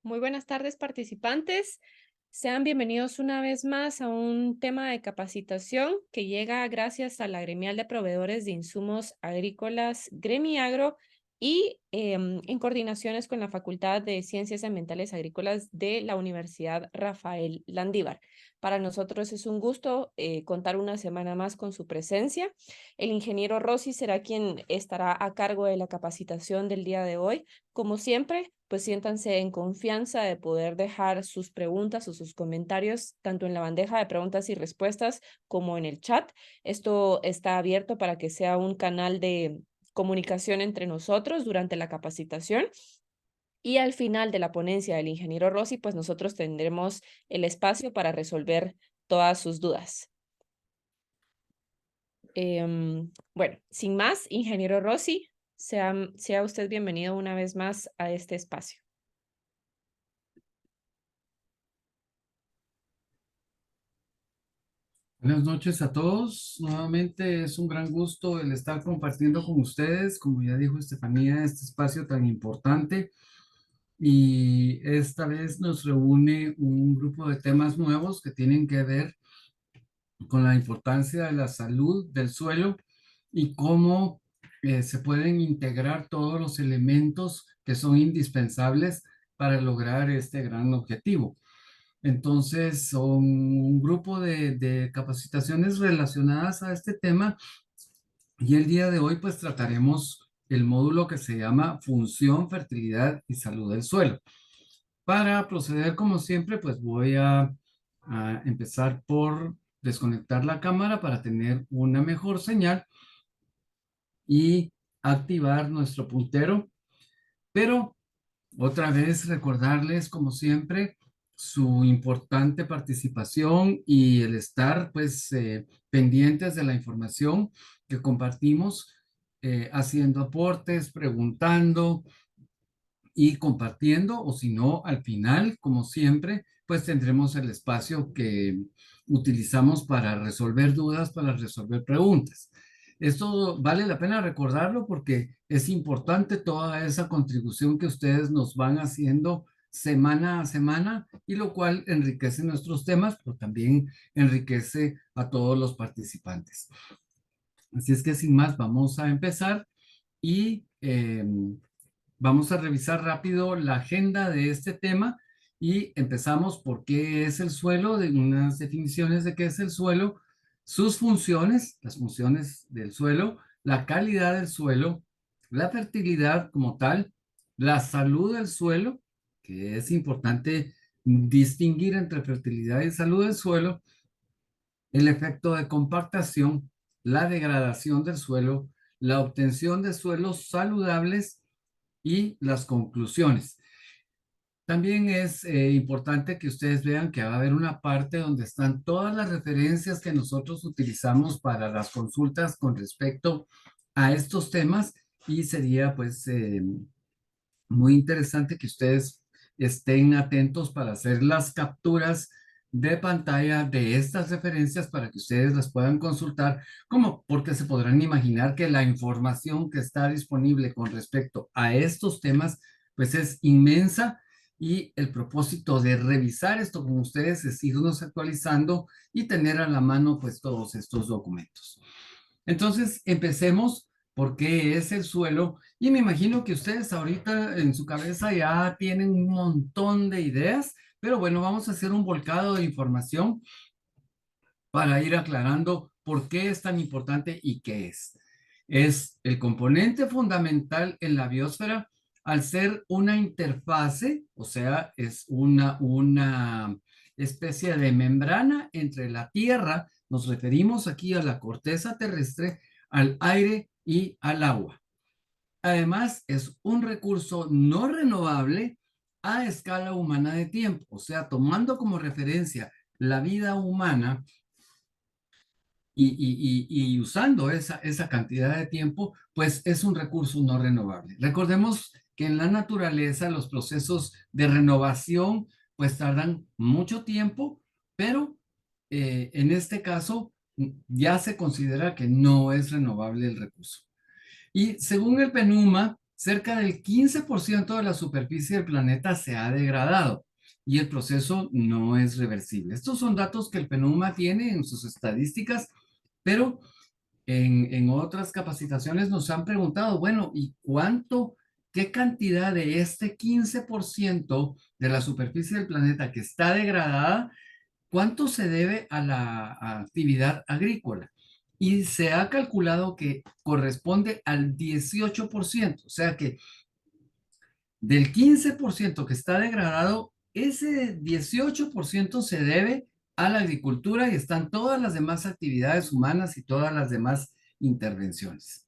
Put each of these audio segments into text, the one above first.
Muy buenas tardes, participantes. Sean bienvenidos una vez más a un tema de capacitación que llega gracias a la Gremial de Proveedores de Insumos Agrícolas Gremiagro y en coordinaciones con la Facultad de Ciencias Ambientales Agrícolas de la Universidad Rafael Landívar. Para nosotros es un gusto contar una semana más con su presencia. El ingeniero Rossi será quien estará a cargo de la capacitación del día de hoy. Como siempre, pues siéntanse en confianza de poder dejar sus preguntas o sus comentarios tanto en la bandeja de preguntas y respuestas como en el chat. Esto está abierto para que sea un canal de comunicación entre nosotros durante la capacitación. Y al final de la ponencia del ingeniero Rossi, pues nosotros tendremos el espacio para resolver todas sus dudas. Bueno, sin más, ingeniero Rossi, sea usted bienvenido una vez más a este espacio. Buenas noches a todos. Nuevamente es un gran gusto el estar compartiendo con ustedes, como ya dijo Estefanía, este espacio tan importante. Y esta vez nos reúne un grupo de temas nuevos que tienen que ver con la importancia de la salud del suelo y cómo se pueden integrar todos los elementos que son indispensables para lograr este gran objetivo. Entonces, son un grupo de capacitaciones relacionadas a este tema y el día de hoy pues trataremos el módulo que se llama Función, Fertilidad y Salud del Suelo. Para proceder como siempre pues voy a empezar por desconectar la cámara para tener una mejor señal y activar nuestro puntero, pero otra vez recordarles, como siempre, su importante participación y el estar, pues, pendientes de la información que compartimos, haciendo aportes, preguntando y compartiendo, o si no, al final, como siempre, pues tendremos el espacio que utilizamos para resolver dudas, para resolver preguntas. Esto vale la pena recordarlo porque es importante toda esa contribución que ustedes nos van haciendo semana a semana y lo cual enriquece nuestros temas, pero también enriquece a todos los participantes. Así es que sin más, vamos a empezar y vamos a revisar rápido la agenda de este tema y empezamos por qué es el suelo, de unas definiciones de qué es el suelo, sus funciones, las funciones del suelo, la calidad del suelo, la fertilidad como tal, la salud del suelo, que es importante distinguir entre fertilidad y salud del suelo, el efecto de compactación, la degradación del suelo, la obtención de suelos saludables y las conclusiones. También es importante que ustedes vean que va a haber una parte donde están todas las referencias que nosotros utilizamos para las consultas con respecto a estos temas y sería pues muy interesante que ustedes estén atentos para hacer las capturas de pantalla de estas referencias para que ustedes las puedan consultar, como porque se podrán imaginar que la información que está disponible con respecto a estos temas, pues es inmensa y el propósito de revisar esto con ustedes es irnos actualizando y tener a la mano pues todos estos documentos. Entonces, empecemos por qué es el suelo y me imagino que ustedes ahorita en su cabeza ya tienen un montón de ideas, pero bueno, vamos a hacer un volcado de información para ir aclarando por qué es tan importante y qué es. Es el componente fundamental en la biosfera al ser una interfase, o sea, es una especie de membrana entre la Tierra, nos referimos aquí a la corteza terrestre, al aire y al agua. Además, es un recurso no renovable a escala humana de tiempo, o sea, tomando como referencia la vida humana y usando esa cantidad de tiempo, pues es un recurso no renovable. Recordemos que en la naturaleza los procesos de renovación pues tardan mucho tiempo, pero en este caso ya se considera que no es renovable el recurso. Y según el PNUMA, cerca del 15% de la superficie del planeta se ha degradado y el proceso no es reversible. Estos son datos que el PNUMA tiene en sus estadísticas, pero en otras capacitaciones nos han preguntado, bueno, ¿y qué cantidad de este 15% de la superficie del planeta que está degradada, cuánto se debe a la actividad agrícola? Y se ha calculado que corresponde al 18%, o sea que del 15% que está degradado, ese 18% se debe a la agricultura y están todas las demás actividades humanas y todas las demás intervenciones.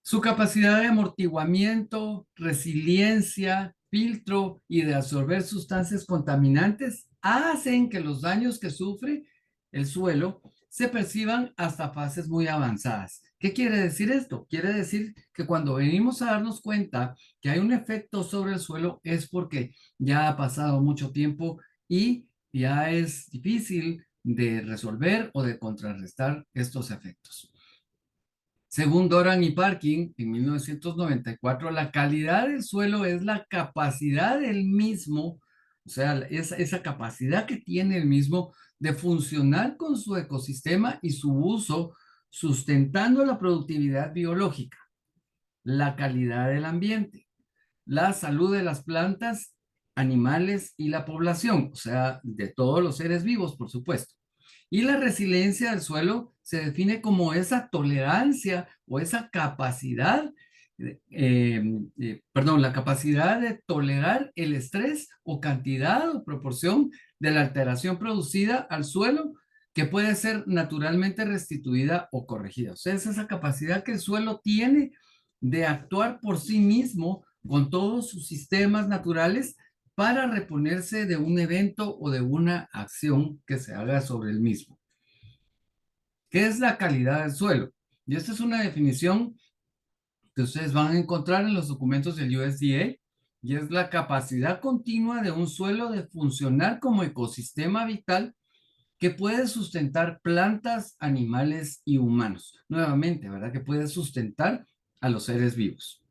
Su capacidad de amortiguamiento, resiliencia, filtro y de absorber sustancias contaminantes hacen que los daños que sufre el suelo se perciban hasta fases muy avanzadas. ¿Qué quiere decir esto? Quiere decir que cuando venimos a darnos cuenta que hay un efecto sobre el suelo es porque ya ha pasado mucho tiempo y ya es difícil de resolver o de contrarrestar estos efectos. Según Doran y Parkin, en 1994, la calidad del suelo es la capacidad del mismo, o sea, esa capacidad que tiene el mismo de funcionar con su ecosistema y su uso, sustentando la productividad biológica, la calidad del ambiente, la salud de las plantas, animales y la población, o sea, de todos los seres vivos, por supuesto. Y la resiliencia del suelo se define como esa tolerancia o esa capacidad, la capacidad de tolerar el estrés o cantidad o proporción de la alteración producida al suelo que puede ser naturalmente restituida o corregida. O sea, es esa capacidad que el suelo tiene de actuar por sí mismo con todos sus sistemas naturales para reponerse de un evento o de una acción que se haga sobre el mismo. ¿Qué es la calidad del suelo? Y esta es una definición que ustedes van a encontrar en los documentos del USDA, y es la capacidad continua de un suelo de funcionar como ecosistema vital que puede sustentar plantas, animales y humanos. Nuevamente, ¿verdad? Que puede sustentar a los seres vivos.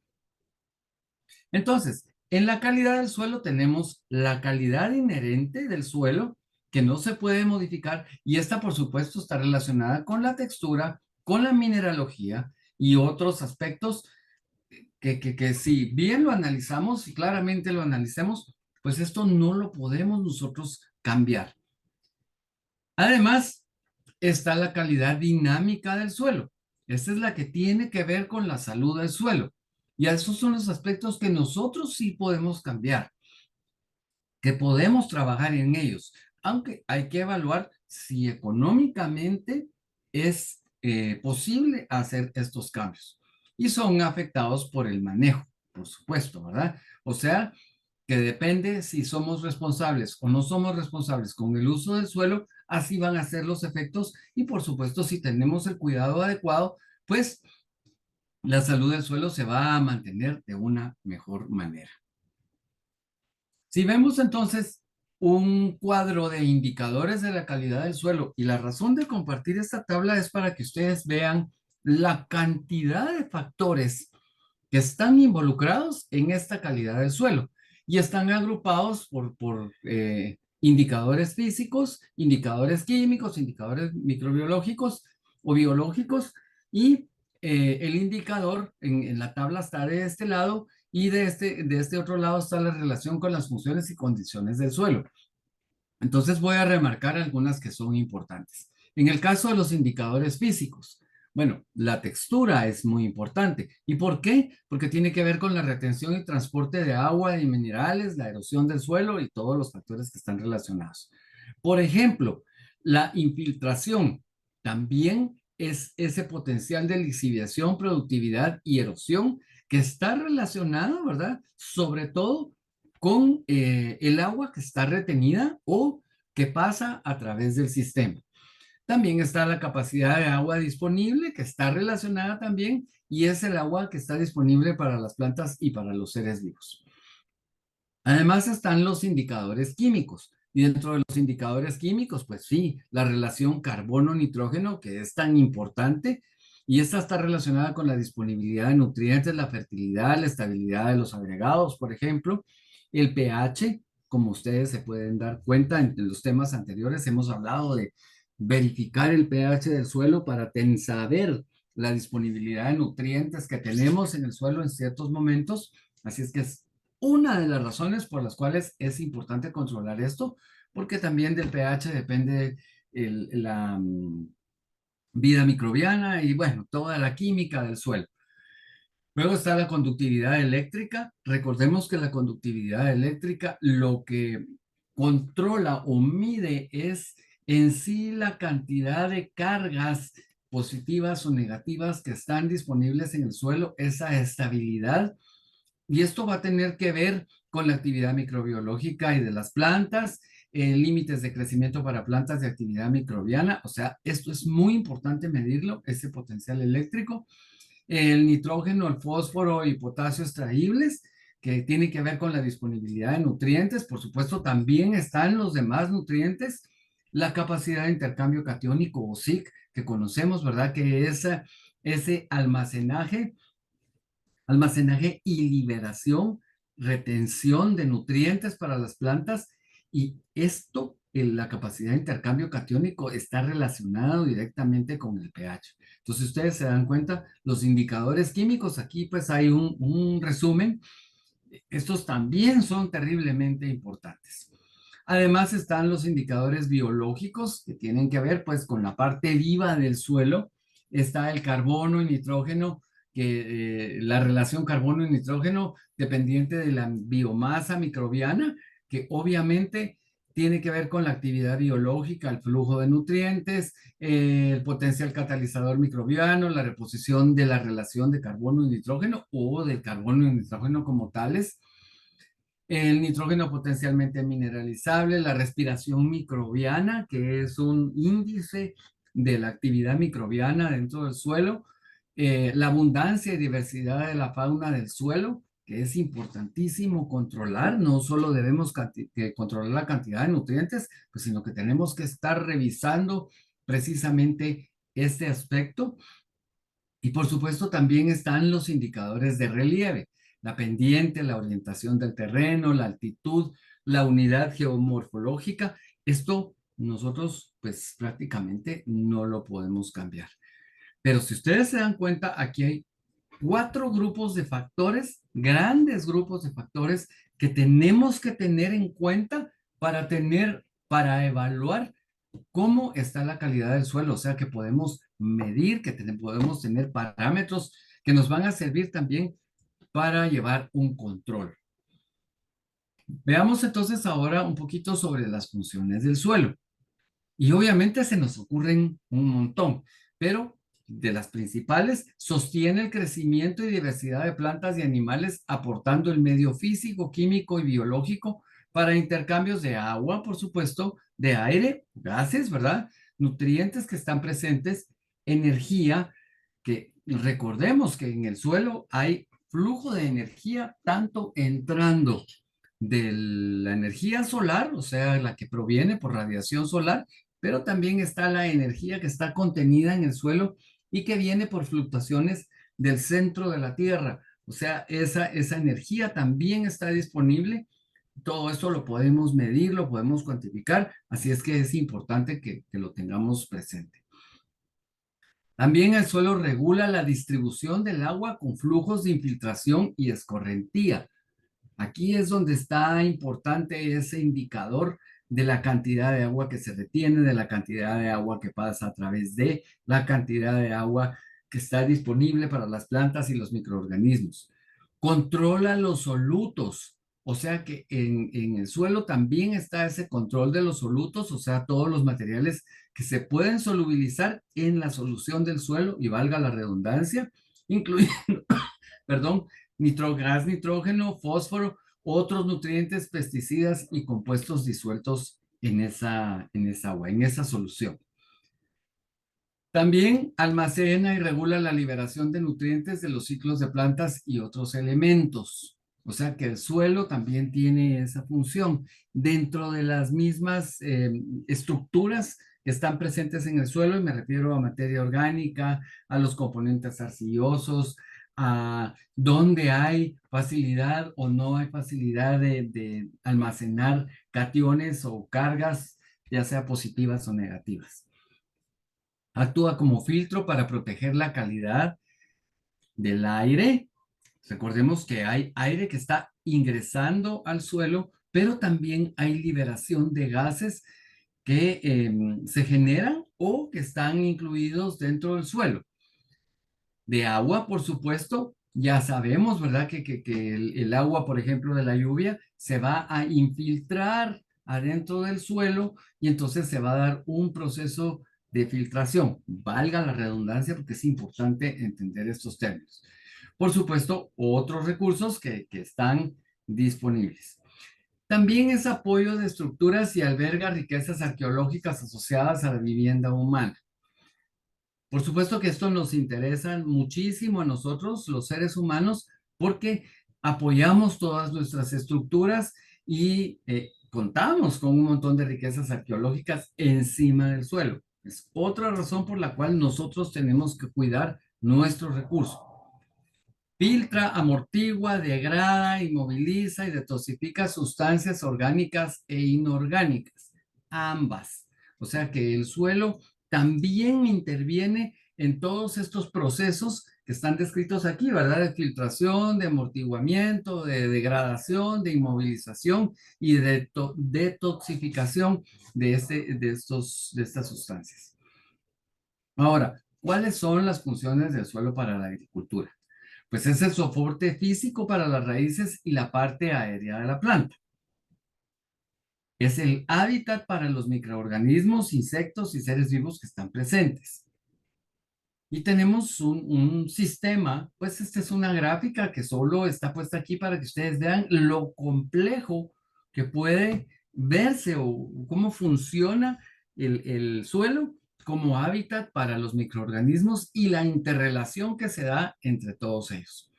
Entonces, en la calidad del suelo tenemos la calidad inherente del suelo que no se puede modificar y esta, por supuesto, está relacionada con la textura, con la mineralogía y otros aspectos que si bien lo analizamos y claramente lo analicemos, pues esto no lo podemos nosotros cambiar. Además, está la calidad dinámica del suelo. Esta es la que tiene que ver con la salud del suelo. Y esos son los aspectos que nosotros sí podemos cambiar, que podemos trabajar en ellos, aunque hay que evaluar si económicamente es posible hacer estos cambios. Y son afectados por el manejo, por supuesto, ¿verdad? O sea, que depende si somos responsables o no somos responsables con el uso del suelo, así van a ser los efectos y por supuesto si tenemos el cuidado adecuado, pues la salud del suelo se va a mantener de una mejor manera. Si vemos entonces un cuadro de indicadores de la calidad del suelo y la razón de compartir esta tabla es para que ustedes vean la cantidad de factores que están involucrados en esta calidad del suelo y están agrupados por indicadores físicos, indicadores químicos, indicadores microbiológicos o biológicos y el indicador en la tabla está de este lado y de este otro lado está la relación con las funciones y condiciones del suelo. Entonces voy a remarcar algunas que son importantes. En el caso de los indicadores físicos, bueno, la textura es muy importante. ¿Y por qué? Porque tiene que ver con la retención y transporte de agua y minerales, la erosión del suelo y todos los factores que están relacionados. Por ejemplo, la infiltración también es ese potencial de lixiviación, productividad y erosión que está relacionado, ¿verdad? Sobre todo con el agua que está retenida o que pasa a través del sistema. También está la capacidad de agua disponible que está relacionada también y es el agua que está disponible para las plantas y para los seres vivos. Además están los indicadores químicos y dentro de los indicadores químicos, pues sí, la relación carbono-nitrógeno que es tan importante Y esta está relacionada con la disponibilidad de nutrientes, la fertilidad, la estabilidad de los agregados, por ejemplo, el pH, como ustedes se pueden dar cuenta en los temas anteriores, hemos hablado de verificar el pH del suelo para saber la disponibilidad de nutrientes que tenemos en el suelo en ciertos momentos. Así es que es una de las razones por las cuales es importante controlar esto, porque también del pH depende la vida microbiana y bueno, toda la química del suelo. Luego está la conductividad eléctrica. Recordemos que la conductividad eléctrica lo que controla o mide es en sí la cantidad de cargas positivas o negativas que están disponibles en el suelo, esa estabilidad. Y esto va a tener que ver con la actividad microbiológica y de las plantas, límites de crecimiento para plantas de actividad microbiana. O sea, esto es muy importante medirlo, ese potencial eléctrico. El nitrógeno, el fósforo y potasio extraíbles, que tiene que ver con la disponibilidad de nutrientes. Por supuesto, también están los demás nutrientes. La capacidad de intercambio catiónico o SIC, que conocemos, ¿verdad? Que es ese almacenaje y liberación, retención de nutrientes para las plantas. Y esto, la capacidad de intercambio catiónico, está relacionado directamente con el pH. Entonces, ustedes se dan cuenta, los indicadores químicos, aquí pues hay un resumen. Estos también son terriblemente importantes. Además están los indicadores biológicos que tienen que ver pues con la parte viva del suelo. Está el carbono y nitrógeno, que la relación carbono y nitrógeno dependiente de la biomasa microbiana, que obviamente tiene que ver con la actividad biológica, el flujo de nutrientes, el potencial catalizador microbiano, la reposición de la relación de carbono y nitrógeno o del carbono y nitrógeno como tales, el nitrógeno potencialmente mineralizable, la respiración microbiana, que es un índice de la actividad microbiana dentro del suelo, la abundancia y diversidad de la fauna del suelo, que es importantísimo controlar. No solo debemos controlar la cantidad de nutrientes, pues, sino que tenemos que estar revisando precisamente este aspecto. Y por supuesto también están los indicadores de relieve, la pendiente, la orientación del terreno, la altitud, la unidad geomorfológica. Esto nosotros pues prácticamente no lo podemos cambiar. Pero si ustedes se dan cuenta, aquí hay 4 grupos de factores, grandes grupos de factores que tenemos que tener en cuenta para evaluar cómo está la calidad del suelo, o sea que podemos medir, que podemos tener parámetros que nos van a servir también para llevar un control. Veamos entonces ahora un poquito sobre las funciones del suelo. Y obviamente se nos ocurren un montón, pero de las principales, sostiene el crecimiento y diversidad de plantas y animales, aportando el medio físico, químico y biológico para intercambios de agua, por supuesto, de aire, gases, ¿verdad? Nutrientes que están presentes, energía, que recordemos que en el suelo hay flujo de energía tanto entrando de la energía solar, o sea, la que proviene por radiación solar, pero también está la energía que está contenida en el suelo y que viene por fluctuaciones del centro de la Tierra. O sea, esa energía también está disponible. Todo esto lo podemos medir, lo podemos cuantificar, así es que es importante que lo tengamos presente. También el suelo regula la distribución del agua con flujos de infiltración y escorrentía. Aquí es donde está importante ese indicador de la cantidad de agua que se retiene, de la cantidad de agua que pasa a través de la cantidad de agua que está disponible para las plantas y los microorganismos. Controla los solutos, o sea que en el suelo también está ese control de los solutos, o sea, todos los materiales que se pueden solubilizar en la solución del suelo, y valga la redundancia, incluyendo, perdón, gas nitrógeno, fósforo, otros nutrientes, pesticidas y compuestos disueltos en esa agua, en esa solución. También almacena y regula la liberación de nutrientes de los ciclos de plantas y otros elementos. O sea que el suelo también tiene esa función dentro de las mismas estructuras que están presentes en el suelo, y me refiero a materia orgánica, a los componentes arcillosos, a dónde hay facilidad o no hay facilidad de almacenar cationes o cargas, ya sea positivas o negativas. Actúa como filtro para proteger la calidad del aire. Recordemos que hay aire que está ingresando al suelo, pero también hay liberación de gases que se generan o que están incluidos dentro del suelo. De agua, por supuesto, ya sabemos, ¿verdad? Que el agua, por ejemplo, de la lluvia, se va a infiltrar adentro del suelo y entonces se va a dar un proceso de filtración. Valga la redundancia porque es importante entender estos términos. Por supuesto, otros recursos que están disponibles. También es apoyo de estructuras y alberga riquezas arqueológicas asociadas a la vivienda humana. Por supuesto que esto nos interesa muchísimo a nosotros, los seres humanos, porque apoyamos todas nuestras estructuras y contamos con un montón de riquezas arqueológicas encima del suelo. Es otra razón por la cual nosotros tenemos que cuidar nuestros recursos. Filtra, amortigua, degrada, inmoviliza y detoxifica sustancias orgánicas e inorgánicas, ambas. O sea que el suelo también interviene en todos estos procesos que están descritos aquí, ¿verdad? De filtración, de amortiguamiento, de degradación, de inmovilización y de detoxificación de estas sustancias. Ahora, ¿cuáles son las funciones del suelo para la agricultura? Pues es el soporte físico para las raíces y la parte aérea de la planta. Es el hábitat para los microorganismos, insectos y seres vivos que están presentes. Y tenemos un sistema, pues esta es una gráfica que solo está puesta aquí para que ustedes vean lo complejo que puede verse o cómo funciona el suelo como hábitat para los microorganismos y la interrelación que se da entre todos ellos.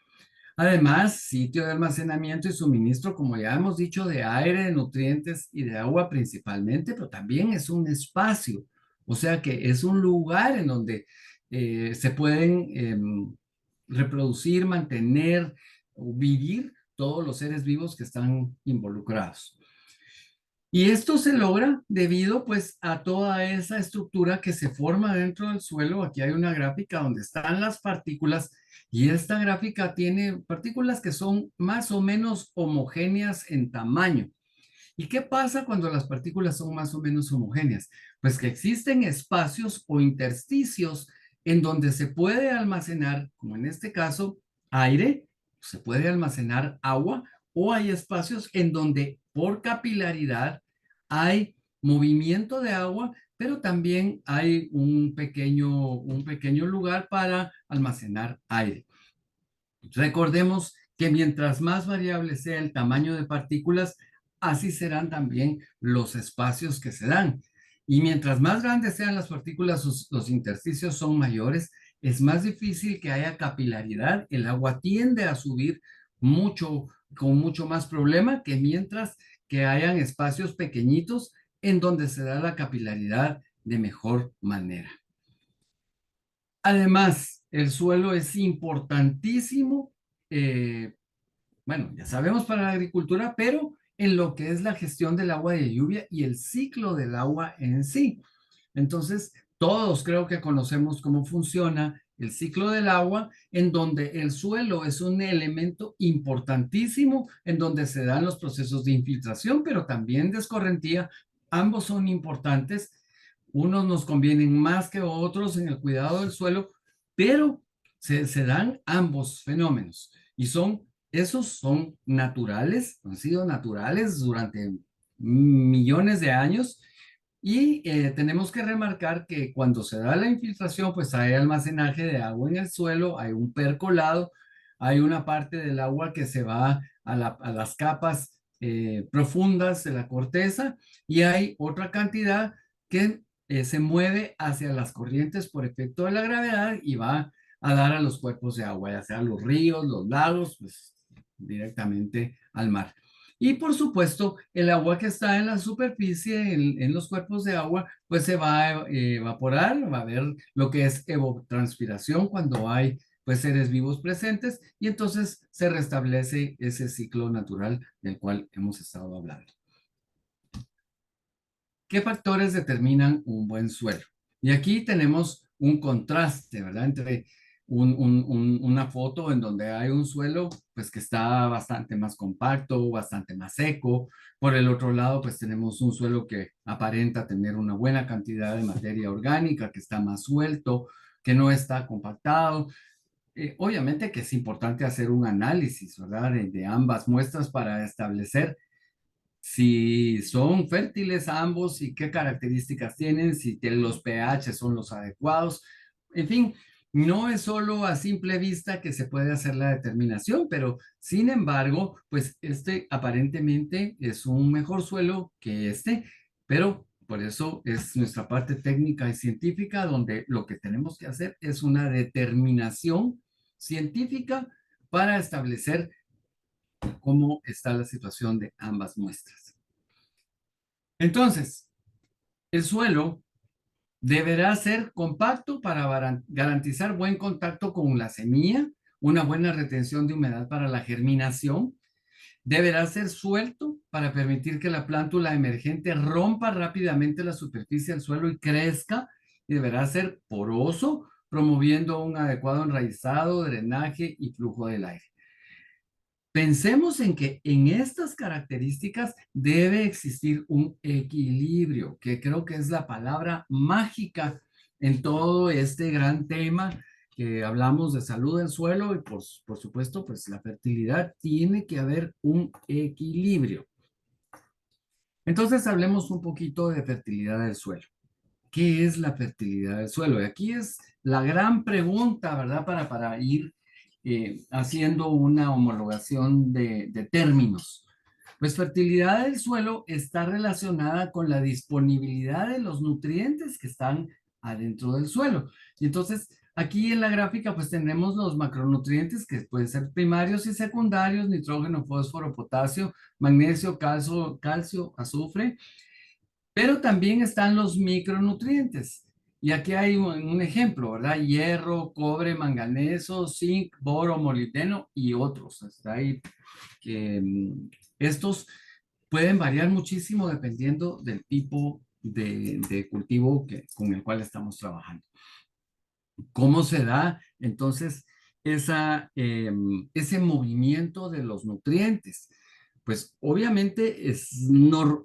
Además, sitio de almacenamiento y suministro, como ya hemos dicho, de aire, de nutrientes y de agua principalmente, pero también es un espacio, o sea que es un lugar en donde se pueden reproducir, mantener o vivir todos los seres vivos que están involucrados. Y esto se logra debido pues a toda esa estructura que se forma dentro del suelo. Aquí hay una gráfica donde están las partículas y esta gráfica tiene partículas que son más o menos homogéneas en tamaño. ¿Y qué pasa cuando las partículas son más o menos homogéneas? Pues que existen espacios o intersticios en donde se puede almacenar, como en este caso, aire, se puede almacenar agua, o hay espacios en donde por capilaridad hay movimiento de agua, pero también hay un pequeño lugar para almacenar aire. Recordemos que mientras más variable sea el tamaño de partículas, así serán también los espacios que se dan. Y mientras más grandes sean las partículas, los intersticios son mayores, es más difícil que haya capilaridad. El agua tiende a subir mucho, con mucho más problema que mientras que hayan espacios pequeñitos en donde se da la capilaridad de mejor manera. Además, el suelo es importantísimo, bueno, ya sabemos para la agricultura, pero en lo que es la gestión del agua de lluvia y el ciclo del agua en sí. Entonces, todos creo que conocemos cómo funciona el ciclo del agua, en donde el suelo es un elemento importantísimo, en donde se dan los procesos de infiltración, pero también de escorrentía. Ambos son importantes. Unos nos convienen más que otros en el cuidado del suelo, pero se dan ambos fenómenos y esos son naturales, han sido naturales durante millones de años y tenemos que remarcar que cuando se da la infiltración, pues hay almacenaje de agua en el suelo, hay un percolado, hay una parte del agua que se va a las capas profundas de la corteza y hay otra cantidad que se mueve hacia las corrientes por efecto de la gravedad y va a dar a los cuerpos de agua, ya sea los ríos, los lagos, pues directamente al mar. Y por supuesto, el agua que está en la superficie, en los cuerpos de agua, pues se va a evaporar, va a haber lo que es evapotranspiración cuando hay pues seres vivos presentes y entonces se restablece ese ciclo natural del cual hemos estado hablando. ¿Qué factores determinan un buen suelo? Y aquí tenemos un contraste, ¿verdad? Entre una foto en donde hay un suelo, pues que está bastante más compacto, bastante más seco. Por el otro lado, pues tenemos un suelo que aparenta tener una buena cantidad de materia orgánica, que está más suelto, que no está compactado. Obviamente que es importante hacer un análisis, ¿verdad? De ambas muestras para establecer si son fértiles ambos y qué características tienen, si los pH son los adecuados. En fin, no es solo a simple vista que se puede hacer la determinación, pero sin embargo, pues este aparentemente es un mejor suelo que este, pero por eso es nuestra parte técnica y científica donde lo que tenemos que hacer es una determinación científica para establecer cómo está la situación de ambas muestras. Entonces, el suelo deberá ser compacto para garantizar buen contacto con la semilla, una buena retención de humedad para la germinación. Deberá ser suelto para permitir que la plántula emergente rompa rápidamente la superficie del suelo y crezca. Y deberá ser poroso, promoviendo un adecuado enraizado, drenaje y flujo del aire. Pensemos en que en estas características debe existir un equilibrio, que creo que es la palabra mágica en todo este gran tema que hablamos de salud del suelo y por supuesto, pues la fertilidad tiene que haber un equilibrio. Entonces hablemos un poquito de fertilidad del suelo. ¿Qué es la fertilidad del suelo? Y aquí es la gran pregunta, ¿verdad? Para ir haciendo una homologación de términos. Pues fertilidad del suelo está relacionada con la disponibilidad de los nutrientes que están adentro del suelo. Y entonces, aquí en la gráfica, pues tenemos los macronutrientes que pueden ser primarios y secundarios, nitrógeno, fósforo, potasio, magnesio, calcio, azufre, pero también están los micronutrientes. Y aquí hay un ejemplo, ¿verdad? Hierro, cobre, manganeso, zinc, boro, molibdeno y otros. Está ahí que estos pueden variar muchísimo dependiendo del tipo de cultivo con el cual estamos trabajando. ¿Cómo se da entonces ese movimiento de los nutrientes? Pues obviamente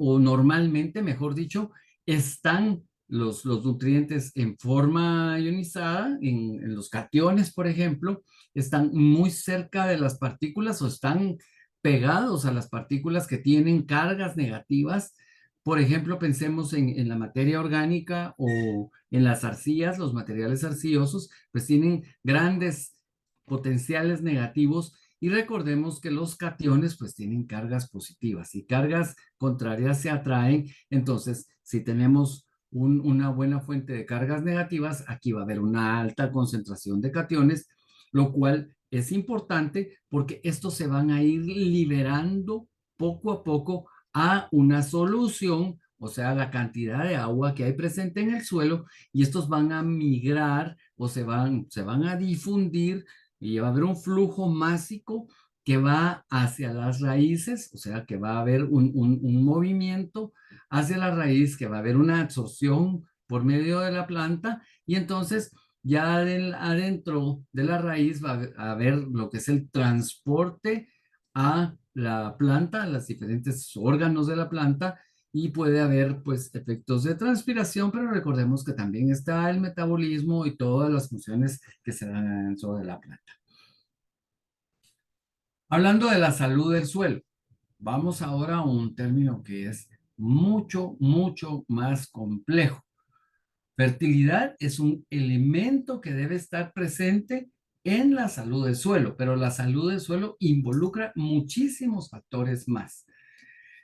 o normalmente, mejor dicho, están los nutrientes en forma ionizada, en los cationes, por ejemplo, están muy cerca de las partículas o están pegados a las partículas que tienen cargas negativas. Por ejemplo, pensemos en la materia orgánica o en las arcillas, los materiales arcillosos, pues tienen grandes potenciales negativos y recordemos que los cationes pues tienen cargas positivas y cargas contrarias se atraen. Entonces, si tenemos una buena fuente de cargas negativas, aquí va a haber una alta concentración de cationes, lo cual es importante porque estos se van a ir liberando poco a poco a una solución, o sea, la cantidad de agua que hay presente en el suelo, y estos van a migrar o se van a difundir y va a haber un flujo másico que va hacia las raíces, o sea, que va a haber un movimiento hacia la raíz, que va a haber una absorción por medio de la planta, y entonces ya adentro de la raíz va a haber lo que es el transporte a la planta, a los diferentes órganos de la planta, y puede haber pues efectos de transpiración, pero recordemos que también está el metabolismo y todas las funciones que se dan dentro de la planta. Hablando de la salud del suelo, vamos ahora a un término que es mucho, mucho más complejo. Fertilidad es un elemento que debe estar presente en la salud del suelo, pero la salud del suelo involucra muchísimos factores más.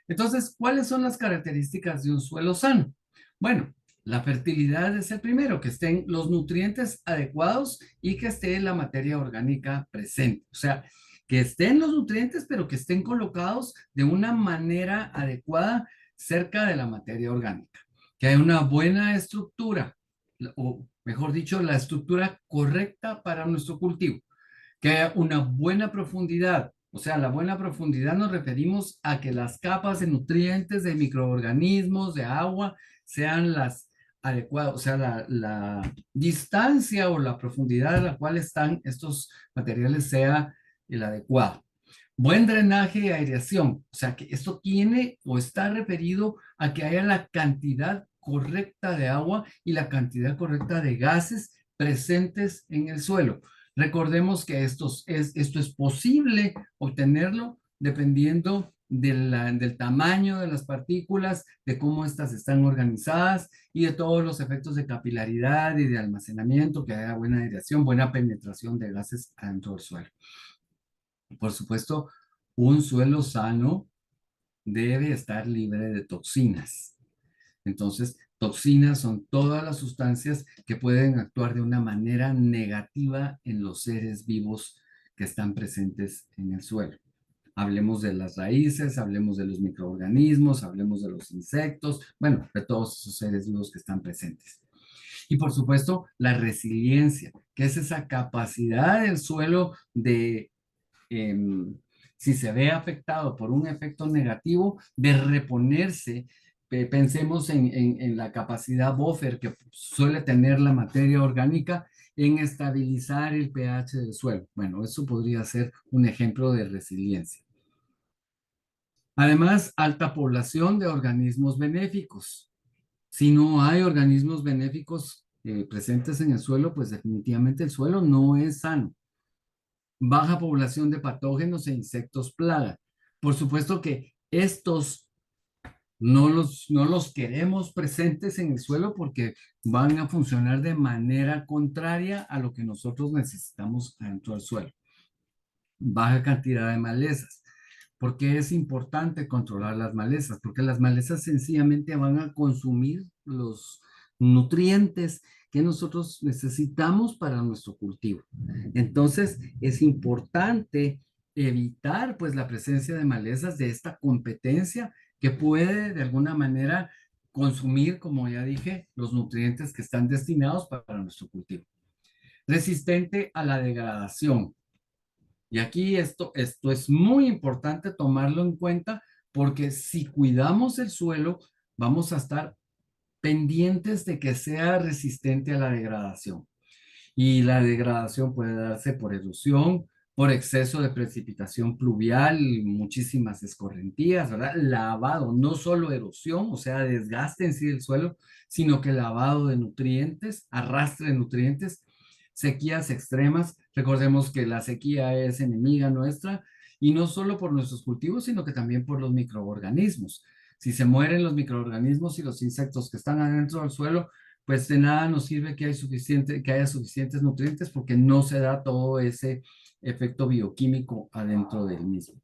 Entonces, ¿cuáles son las características de un suelo sano? Bueno, la fertilidad es el primero, que estén los nutrientes adecuados y que esté la materia orgánica presente. O sea, que estén los nutrientes, pero que estén colocados de una manera adecuada cerca de la materia orgánica, que haya una buena estructura, o mejor dicho, la estructura correcta para nuestro cultivo, que haya una buena profundidad. O sea, la buena profundidad nos referimos a que las capas de nutrientes, de microorganismos, de agua, sean las adecuadas, o sea, la distancia o la profundidad a la cual están estos materiales sea el adecuado. Buen drenaje y aireación, o sea que esto tiene o está referido a que haya la cantidad correcta de agua y la cantidad correcta de gases presentes en el suelo. Recordemos que esto es posible obtenerlo dependiendo del tamaño de las partículas, de cómo estas están organizadas y de todos los efectos de capilaridad y de almacenamiento, que haya buena aireación, buena penetración de gases adentro del suelo. Por supuesto, un suelo sano debe estar libre de toxinas. Entonces, toxinas son todas las sustancias que pueden actuar de una manera negativa en los seres vivos que están presentes en el suelo. Hablemos de las raíces, hablemos de los microorganismos, hablemos de los insectos, bueno, de todos esos seres vivos que están presentes. Y por supuesto, la resiliencia, que es esa capacidad del suelo de si se ve afectado por un efecto negativo, de reponerse. Pensemos en la capacidad buffer que suele tener la materia orgánica en estabilizar el pH del suelo. Bueno, eso podría ser un ejemplo de resiliencia. Además, alta población de organismos benéficos. Si no hay organismos benéficos presentes en el suelo, pues definitivamente el suelo no es sano. Baja población de patógenos e insectos plaga. Por supuesto que estos no los queremos presentes en el suelo porque van a funcionar de manera contraria a lo que nosotros necesitamos dentro del suelo. Baja cantidad de malezas. ¿Por qué es importante controlar las malezas? Porque las malezas sencillamente van a consumir los nutrientes que nosotros necesitamos para nuestro cultivo. Entonces, es importante evitar pues la presencia de malezas de esta competencia que puede de alguna manera consumir, como ya dije, los nutrientes que están destinados para nuestro cultivo. Resistente a la degradación. Y aquí esto es muy importante tomarlo en cuenta porque si cuidamos el suelo, vamos a estar pendientes de que sea resistente a la degradación. Y la degradación puede darse por erosión, por exceso de precipitación pluvial, muchísimas escorrentías, ¿verdad? Lavado, no solo erosión, o sea, desgaste en sí del suelo, sino que lavado de nutrientes, arrastre de nutrientes, sequías extremas. Recordemos que la sequía es enemiga nuestra y no solo por nuestros cultivos, sino que también por los microorganismos. Si se mueren los microorganismos y los insectos que están adentro del suelo, pues de nada nos sirve que haya suficientes nutrientes porque no se da todo ese efecto bioquímico adentro del mismo.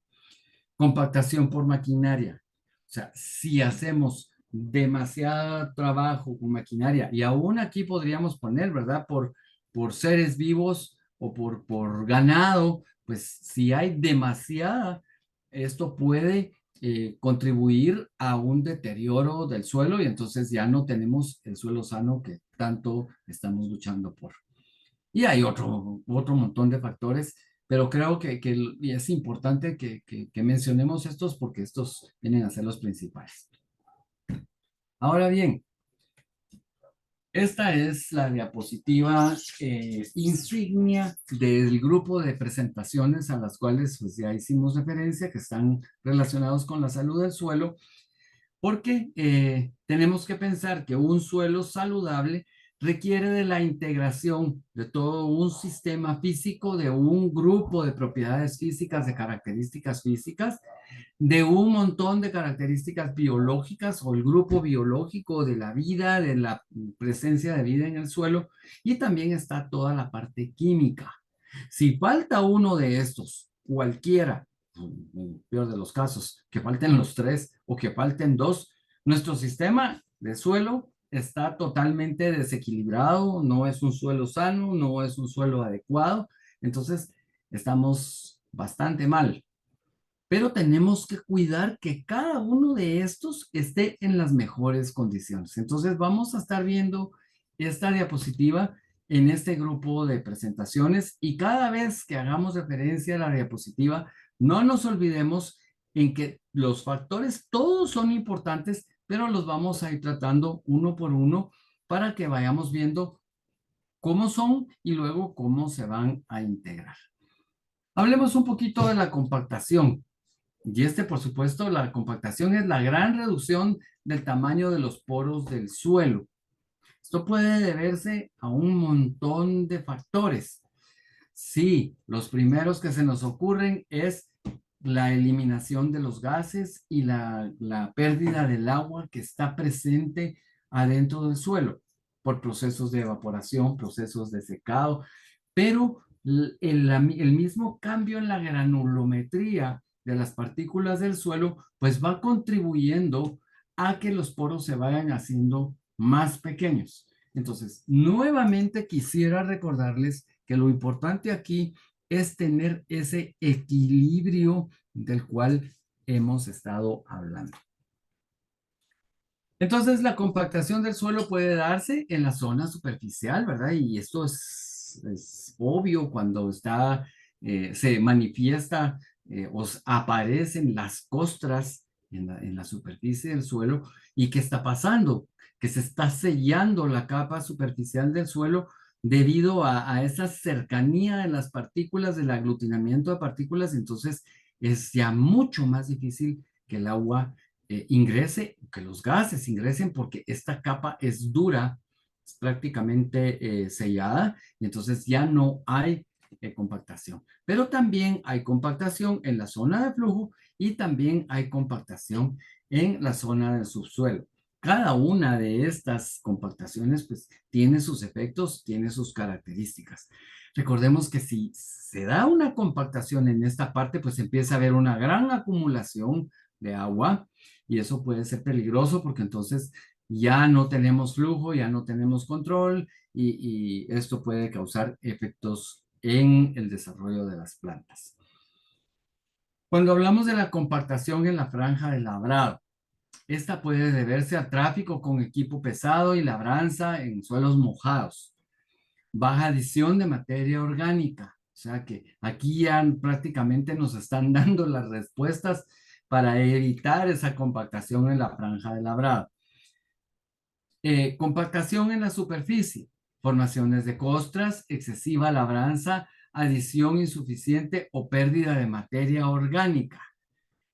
Compactación por maquinaria. O sea, si hacemos demasiado trabajo con maquinaria, y aún aquí podríamos poner, ¿verdad? Por seres vivos o por ganado, pues si hay demasiada, esto puede contribuir a un deterioro del suelo y entonces ya no tenemos el suelo sano que tanto estamos luchando por. Y hay otro montón de factores, pero creo que es importante que mencionemos estos porque estos vienen a ser los principales. Ahora bien, esta es la diapositiva insignia del grupo de presentaciones a las cuales pues, ya hicimos referencia, que están relacionados con la salud del suelo, porque tenemos que pensar que un suelo saludable requiere de la integración de todo un sistema físico, de un grupo de propiedades físicas, de características físicas, de un montón de características biológicas o el grupo biológico de la vida, de la presencia de vida en el suelo, y también está toda la parte química. Si falta uno de estos, cualquiera, en peor de los casos, que falten los tres o que falten dos, nuestro sistema de suelo está totalmente desequilibrado, no es un suelo sano, no es un suelo adecuado, entonces estamos bastante mal. Pero tenemos que cuidar que cada uno de estos esté en las mejores condiciones. Entonces vamos a estar viendo esta diapositiva en este grupo de presentaciones y cada vez que hagamos referencia a la diapositiva, no nos olvidemos en que los factores todos son importantes, pero los vamos a ir tratando uno por uno para que vayamos viendo cómo son y luego cómo se van a integrar. Hablemos un poquito de la compactación. Y por supuesto, la compactación es la gran reducción del tamaño de los poros del suelo. Esto puede deberse a un montón de factores. Sí, los primeros que se nos ocurren es la eliminación de los gases y la pérdida del agua que está presente adentro del suelo por procesos de evaporación, procesos de secado, pero el mismo cambio en la granulometría de las partículas del suelo, pues va contribuyendo a que los poros se vayan haciendo más pequeños. Entonces, nuevamente quisiera recordarles que lo importante aquí es tener ese equilibrio del cual hemos estado hablando. Entonces, la compactación del suelo puede darse en la zona superficial, ¿verdad? Y esto es obvio cuando se manifiesta o aparecen las costras en la superficie del suelo. ¿Y qué está pasando? Que se está sellando la capa superficial del suelo debido a esa cercanía de las partículas, del aglutinamiento de partículas. Entonces, es ya mucho más difícil que el agua ingrese, que los gases ingresen porque esta capa es dura, es prácticamente sellada y entonces ya no hay compactación. Pero también hay compactación en la zona de flujo y también hay compactación en la zona del subsuelo. Cada una de estas compactaciones pues tiene sus efectos, tiene sus características. Recordemos que si se da una compactación en esta parte, pues empieza a haber una gran acumulación de agua y eso puede ser peligroso porque entonces ya no tenemos flujo, ya no tenemos control y esto puede causar efectos en el desarrollo de las plantas. Cuando hablamos de la compactación en la franja de labrado, esta puede deberse a tráfico con equipo pesado y labranza en suelos mojados, baja adición de materia orgánica. O sea que aquí ya prácticamente nos están dando las respuestas para evitar esa compactación en la franja de labrado. Compactación en la superficie, formaciones de costras, excesiva labranza, adición insuficiente o pérdida de materia orgánica.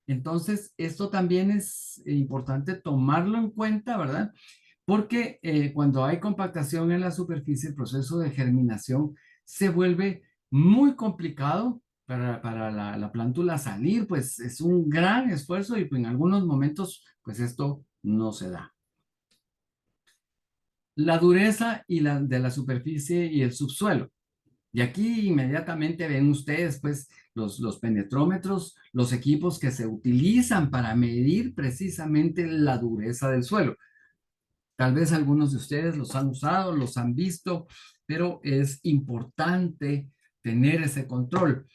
Entonces, esto también es importante tomarlo en cuenta, ¿verdad? Porque cuando hay compactación en la superficie, el proceso de germinación se vuelve muy complicado para la plántula salir, pues es un gran esfuerzo y en algunos momentos, pues esto no se da. La dureza de la superficie y el subsuelo. Y aquí inmediatamente ven ustedes, pues, los penetrómetros, los equipos que se utilizan para medir precisamente la dureza del suelo. Tal vez algunos de ustedes los han usado, los han visto, pero es importante tener ese control.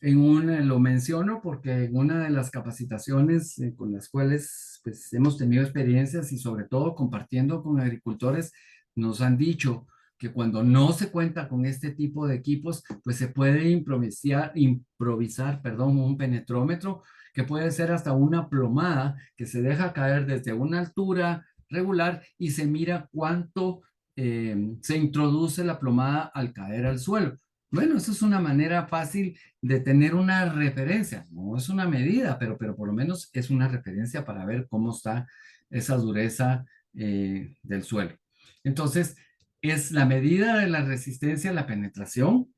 Lo menciono porque en una de las capacitaciones con las cuales pues, hemos tenido experiencias y sobre todo compartiendo con agricultores, nos han dicho que cuando no se cuenta con este tipo de equipos, pues se puede improvisar, perdón, un penetrómetro que puede ser hasta una plomada que se deja caer desde una altura regular y se mira cuánto se introduce la plomada al caer al suelo. Bueno, eso es una manera fácil de tener una referencia. No es una medida, pero por lo menos es una referencia para ver cómo está esa dureza del suelo. Entonces, es la medida de la resistencia a la penetración.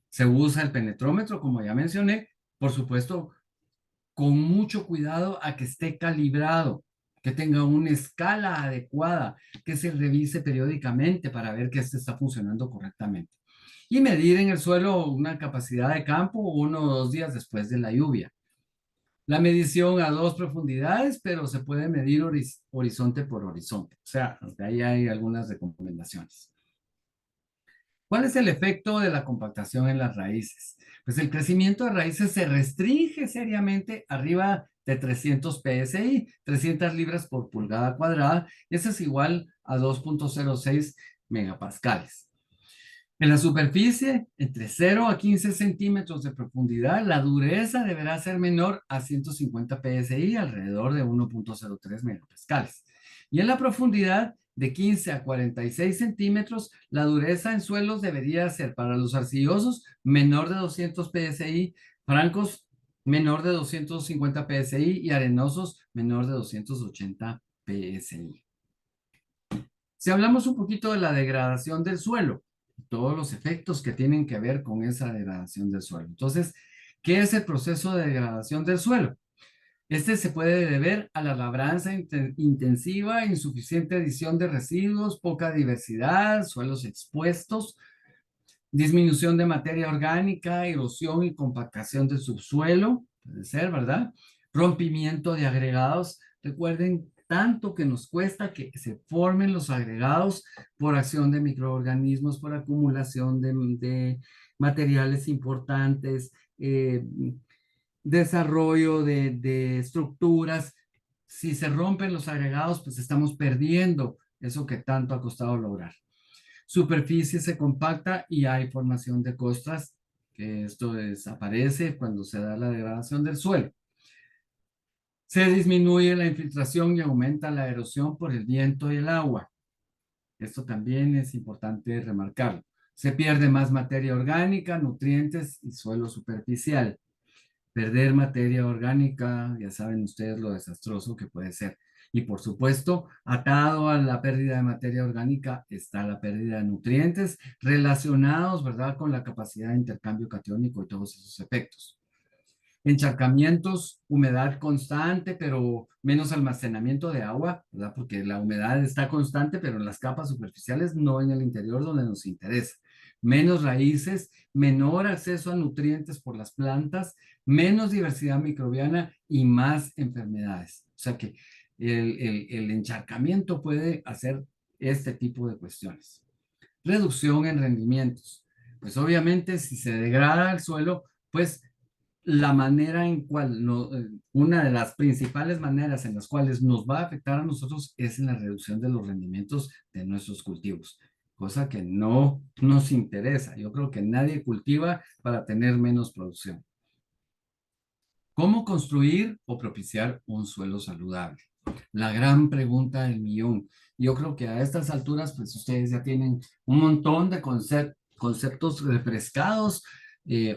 Se usa el penetrómetro, como ya mencioné, por supuesto, con mucho cuidado a que esté calibrado, que tenga una escala adecuada, que se revise periódicamente para ver que este está funcionando correctamente. Y medir en el suelo una capacidad de campo 1 o 2 días después de la lluvia. La medición a 2 profundidades, pero se puede medir horizonte por horizonte. O sea, de ahí hay algunas recomendaciones. ¿Cuál es el efecto de la compactación en las raíces? Pues el crecimiento de raíces se restringe seriamente arriba de 300 psi, 300 libras por pulgada cuadrada, y eso es igual a 2,06 megapascales. En la superficie, entre 0 a 15 centímetros de profundidad, la dureza deberá ser menor a 150 psi, alrededor de 1,03 megapascales. Y en la profundidad, de 15 a 46 centímetros, la dureza en suelos debería ser para los arcillosos menor de 200 psi, francos menor de 250 psi y arenosos menor de 280 psi. Si hablamos un poquito de la degradación del suelo, todos los efectos que tienen que ver con esa degradación del suelo. Entonces, ¿qué es el proceso de degradación del suelo? Este se puede deber a la labranza intensiva, insuficiente adición de residuos, poca diversidad, suelos expuestos, disminución de materia orgánica, erosión y compactación del subsuelo, puede ser, ¿verdad? Rompimiento de agregados. Recuerden tanto que nos cuesta que se formen los agregados por acción de microorganismos, por acumulación de materiales importantes, desarrollo de estructuras. Si se rompen los agregados, pues estamos perdiendo eso que tanto ha costado lograr. Superficie se compacta y hay formación de costras, que esto desaparece cuando se da la degradación del suelo. Se disminuye la infiltración y aumenta la erosión por el viento y el agua. Esto también es importante remarcarlo. Se pierde más materia orgánica, nutrientes y suelo superficial. Perder materia orgánica, ya saben ustedes lo desastroso que puede ser. Y por supuesto, atado a la pérdida de materia orgánica está la pérdida de nutrientes relacionados, ¿verdad?, con la capacidad de intercambio catiónico y todos esos efectos. Encharcamientos, humedad constante, pero menos almacenamiento de agua, ¿verdad? Porque la humedad está constante, pero en las capas superficiales, no en el interior donde nos interesa. Menos raíces, menor acceso a nutrientes por las plantas, menos diversidad microbiana y más enfermedades. O sea que el encharcamiento puede hacer este tipo de cuestiones. Reducción en rendimientos. Pues obviamente si se degrada el suelo, pues la manera en cual, una de las principales maneras en las cuales nos va a afectar a nosotros es en la reducción de los rendimientos de nuestros cultivos, cosa que no nos interesa. Yo creo que nadie cultiva para tener menos producción. ¿Cómo construir o propiciar un suelo saludable? La gran pregunta del millón. Yo creo que a estas alturas, pues ustedes ya tienen un montón de conceptos refrescados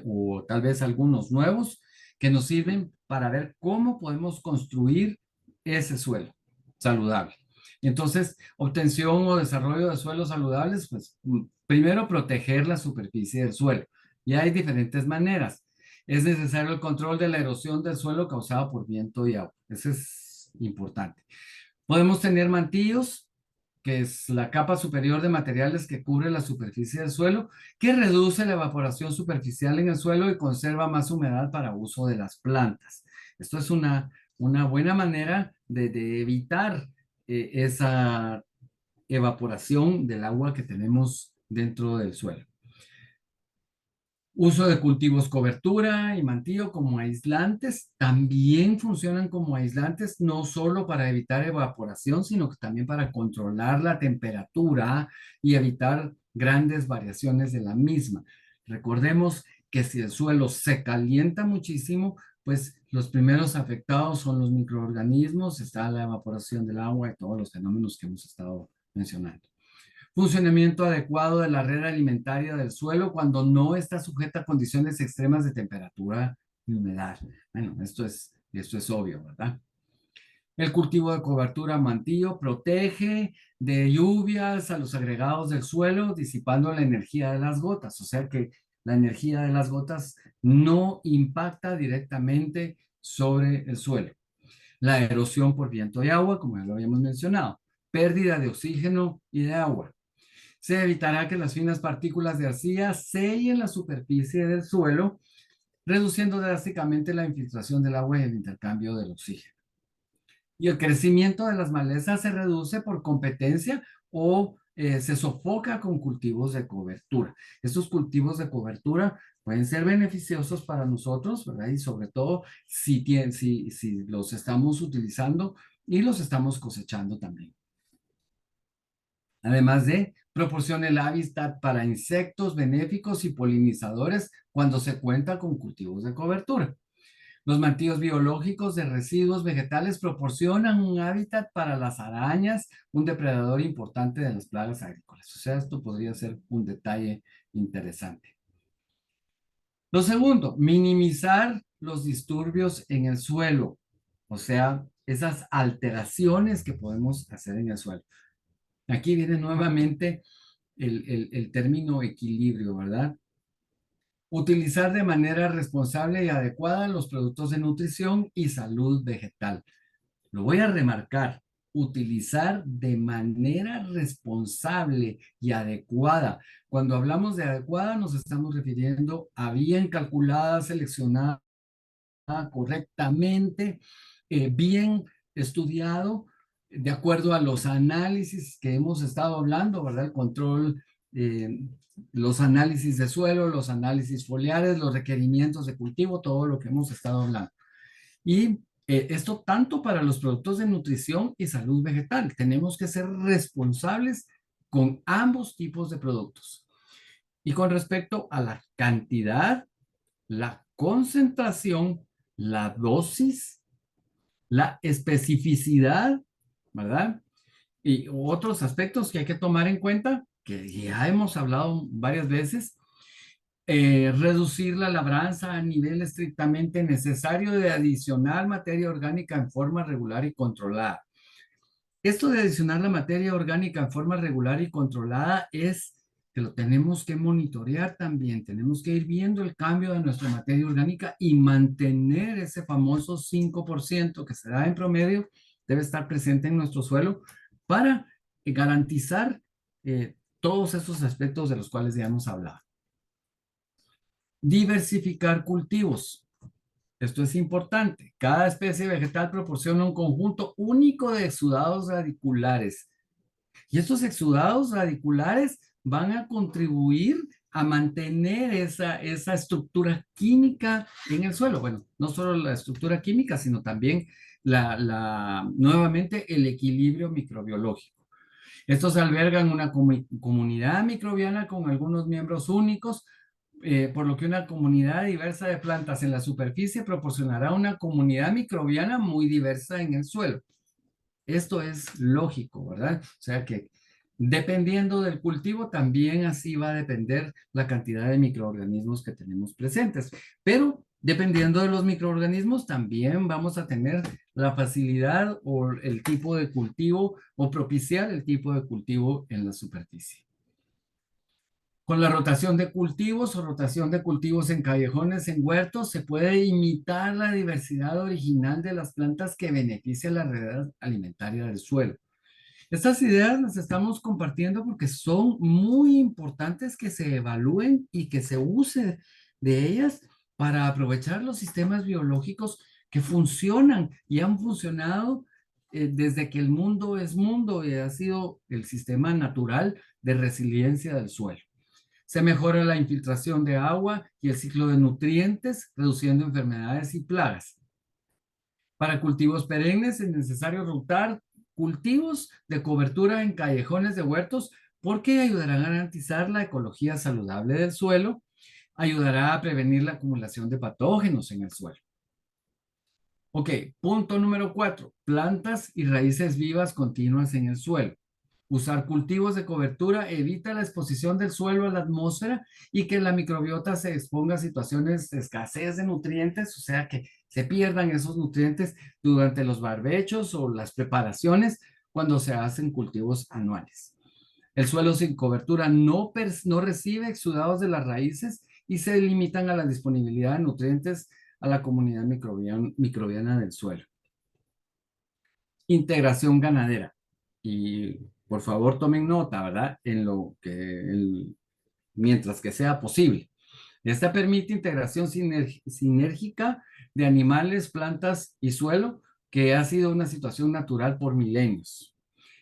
o tal vez algunos nuevos que nos sirven para ver cómo podemos construir ese suelo saludable. Entonces, obtención o desarrollo de suelos saludables, pues primero proteger la superficie del suelo. Y hay diferentes maneras. Es necesario el control de la erosión del suelo causada por viento y agua. Eso es importante. Podemos tener mantillos, que es la capa superior de materiales que cubre la superficie del suelo, que reduce la evaporación superficial en el suelo y conserva más humedad para uso de las plantas. Esto es una buena manera de evitar esa evaporación del agua que tenemos dentro del suelo. Uso de cultivos cobertura y mantillo como aislantes también funcionan como aislantes, no solo para evitar evaporación, sino que también para controlar la temperatura y evitar grandes variaciones de la misma. Recordemos que si el suelo se calienta muchísimo, pues los primeros afectados son los microorganismos, está la evaporación del agua y todos los fenómenos que hemos estado mencionando. Funcionamiento adecuado de la red alimentaria del suelo cuando no está sujeta a condiciones extremas de temperatura y humedad. Bueno, esto es obvio, ¿verdad? El cultivo de cobertura mantillo protege de lluvias a los agregados del suelo, disipando la energía de las gotas. O sea que la energía de las gotas no impacta directamente sobre el suelo. La erosión por viento y agua, como ya lo habíamos mencionado. Pérdida de oxígeno y de agua. Se evitará que las finas partículas de arcilla sellen la superficie del suelo, reduciendo drásticamente la infiltración del agua y el intercambio del oxígeno. Y el crecimiento de las malezas se reduce por competencia o se sofoca con cultivos de cobertura. Estos cultivos de cobertura pueden ser beneficiosos para nosotros, ¿verdad? Y sobre todo si los estamos utilizando y los estamos cosechando también. Además de proporciona el hábitat para insectos benéficos y polinizadores cuando se cuenta con cultivos de cobertura. Los mantillos biológicos de residuos vegetales proporcionan un hábitat para las arañas, un depredador importante de las plagas agrícolas. O sea, esto podría ser un detalle interesante. Lo segundo, minimizar los disturbios en el suelo, o sea, esas alteraciones que podemos hacer en el suelo. Aquí viene nuevamente el término equilibrio, ¿verdad? Utilizar de manera responsable y adecuada los productos de nutrición y salud vegetal. Lo voy a remarcar. Utilizar de manera responsable y adecuada. Cuando hablamos de adecuada, nos estamos refiriendo a bien calculada, seleccionada correctamente, bien estudiado, de acuerdo a los análisis que hemos estado hablando, ¿verdad? El control, los análisis de suelo, los análisis foliares, los requerimientos de cultivo, todo lo que hemos estado hablando. Y esto tanto para los productos de nutrición y salud vegetal. Tenemos que ser responsables con ambos tipos de productos. Y con respecto a la cantidad, la concentración, la dosis, la especificidad, ¿verdad? Y otros aspectos que hay que tomar en cuenta, que ya hemos hablado varias veces, reducir la labranza a nivel estrictamente necesario de adicionar materia orgánica en forma regular y controlada. Esto de adicionar la materia orgánica en forma regular y controlada es que lo tenemos que monitorear también. Tenemos que ir viendo el cambio de nuestra materia orgánica y mantener ese famoso 5% que se da en promedio, debe estar presente en nuestro suelo para garantizar todos esos aspectos de los cuales ya hemos hablado. Diversificar cultivos. Esto es importante. Cada especie vegetal proporciona un conjunto único de exudados radiculares. Y estos exudados radiculares van a contribuir a mantener esa estructura química en el suelo. Bueno, no solo la estructura química, sino también nuevamente el equilibrio microbiológico. Estos albergan una comunidad microbiana con algunos miembros únicos, por lo que una comunidad diversa de plantas en la superficie proporcionará una comunidad microbiana muy diversa en el suelo. Esto es lógico, ¿verdad? O sea que dependiendo del cultivo, también así va a depender la cantidad de microorganismos que tenemos presentes. Pero dependiendo de los microorganismos, también vamos a tener la facilidad o el tipo de cultivo o propiciar el tipo de cultivo en la superficie. Con la rotación de cultivos o rotación de cultivos en callejones, en huertos, se puede imitar la diversidad original de las plantas que beneficia la red alimentaria del suelo. Estas ideas las estamos compartiendo porque son muy importantes que se evalúen y que se use de ellas para aprovechar los sistemas biológicos que funcionan y han funcionado desde que el mundo es mundo y ha sido el sistema natural de resiliencia del suelo. Se mejora la infiltración de agua y el ciclo de nutrientes, reduciendo enfermedades y plagas. Para cultivos perennes es necesario rotar cultivos de cobertura en callejones de huertos porque ayudarán a garantizar la ecología saludable del suelo, ayudará a prevenir la acumulación de patógenos en el suelo. Ok, punto número 4, plantas y raíces vivas continuas en el suelo. Usar cultivos de cobertura evita la exposición del suelo a la atmósfera y que la microbiota se exponga a situaciones de escasez de nutrientes, o sea que se pierdan esos nutrientes durante los barbechos o las preparaciones cuando se hacen cultivos anuales. El suelo sin cobertura no recibe exudados de las raíces y se limitan a la disponibilidad de nutrientes a la comunidad microbiana del suelo. Integración ganadera. Y por favor tomen nota, ¿verdad? En lo que, mientras que sea posible. Esta permite integración sinérgica de animales, plantas y suelo, que ha sido una situación natural por milenios.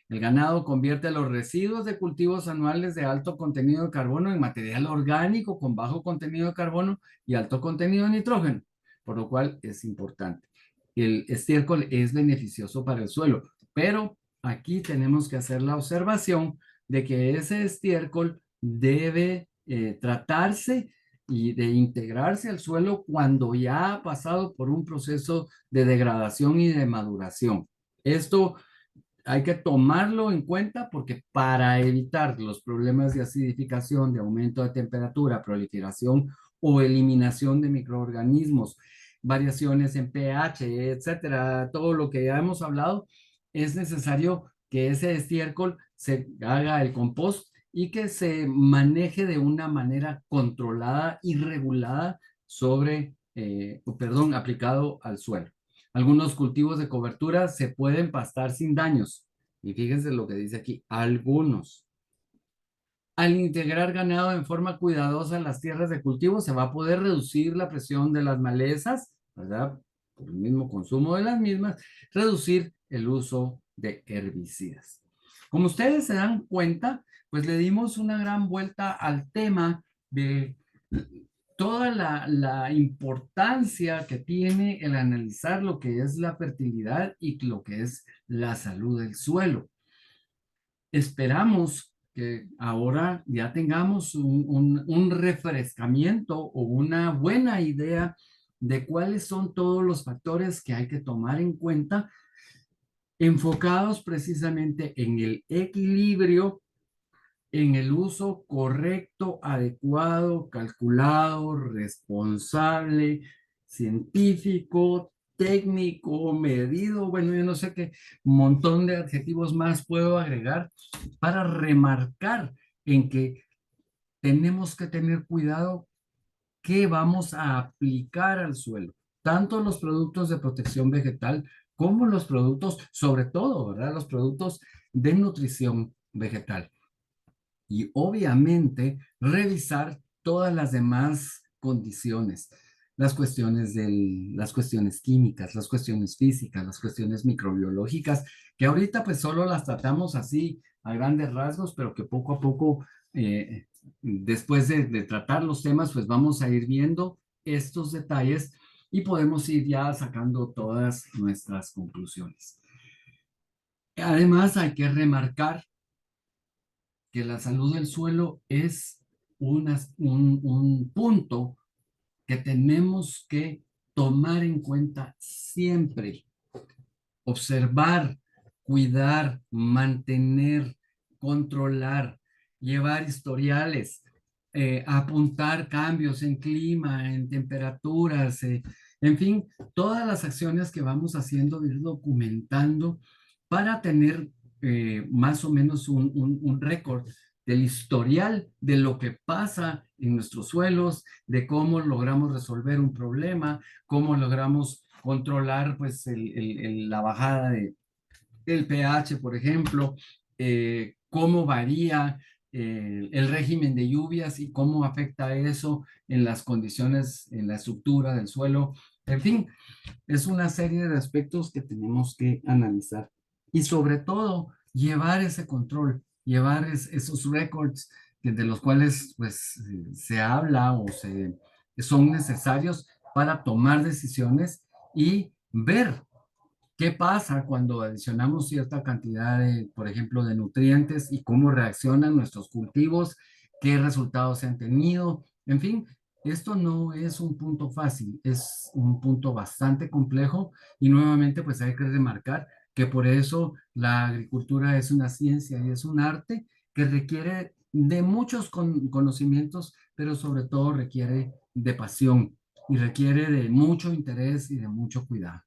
El ganado convierte los residuos de cultivos anuales de alto contenido de carbono en material orgánico con bajo contenido de carbono y alto contenido de nitrógeno, por lo cual es importante. El estiércol es beneficioso para el suelo, pero aquí tenemos que hacer la observación de que ese estiércol debe tratarse y de integrarse al suelo cuando ya ha pasado por un proceso de degradación y de maduración. Esto hay que tomarlo en cuenta porque para evitar los problemas de acidificación, de aumento de temperatura, proliferación o eliminación de microorganismos, variaciones en pH, etcétera, todo lo que ya hemos hablado, es necesario que ese estiércol se haga el compost y que se maneje de una manera controlada y regulada aplicado al suelo. Algunos cultivos de cobertura se pueden pastar sin daños. Y fíjense lo que dice aquí, algunos. Al integrar ganado en forma cuidadosa en las tierras de cultivo, se va a poder reducir la presión de las malezas, ¿verdad? Por el mismo consumo de las mismas, reducir el uso de herbicidas. Como ustedes se dan cuenta, pues le dimos una gran vuelta al tema de toda la importancia que tiene el analizar lo que es la fertilidad y lo que es la salud del suelo. Esperamos que ahora ya tengamos un refrescamiento o una buena idea de cuáles son todos los factores que hay que tomar en cuenta, enfocados precisamente en el equilibrio, en el uso correcto, adecuado, calculado, responsable, científico, técnico, medido, bueno, yo no sé qué montón de adjetivos más puedo agregar para remarcar en que tenemos que tener cuidado qué vamos a aplicar al suelo, tanto los productos de protección vegetal como los productos, sobre todo, ¿verdad? Los productos de nutrición vegetal y obviamente revisar todas las demás condiciones, las cuestiones químicas, las cuestiones físicas, las cuestiones microbiológicas, que ahorita pues solo las tratamos así a grandes rasgos, pero que poco a poco, después de tratar los temas, pues vamos a ir viendo estos detalles y podemos ir ya sacando todas nuestras conclusiones. Además, hay que remarcar que la salud del suelo es un punto que tenemos que tomar en cuenta siempre, observar, cuidar, mantener, controlar, llevar historiales, apuntar cambios en clima, en temperaturas, en fin, todas las acciones que vamos haciendo, ir documentando para tener más o menos un récord del historial de lo que pasa en nuestros suelos, de cómo logramos resolver un problema, cómo logramos controlar pues la bajada del pH, por ejemplo, cómo varía el régimen de lluvias y cómo afecta eso en las condiciones, en la estructura del suelo. En fin, es una serie de aspectos que tenemos que analizar y sobre todo llevar ese control, llevar esos récords de los cuales pues se habla o son necesarios para tomar decisiones y ver qué pasa cuando adicionamos cierta cantidad de, por ejemplo, de nutrientes y cómo reaccionan nuestros cultivos, qué resultados se han tenido. En fin, esto no es un punto fácil, es un punto bastante complejo y nuevamente pues hay que remarcar que por eso la agricultura es una ciencia y es un arte que requiere de muchos conocimientos, pero sobre todo requiere de pasión y requiere de mucho interés y de mucho cuidado.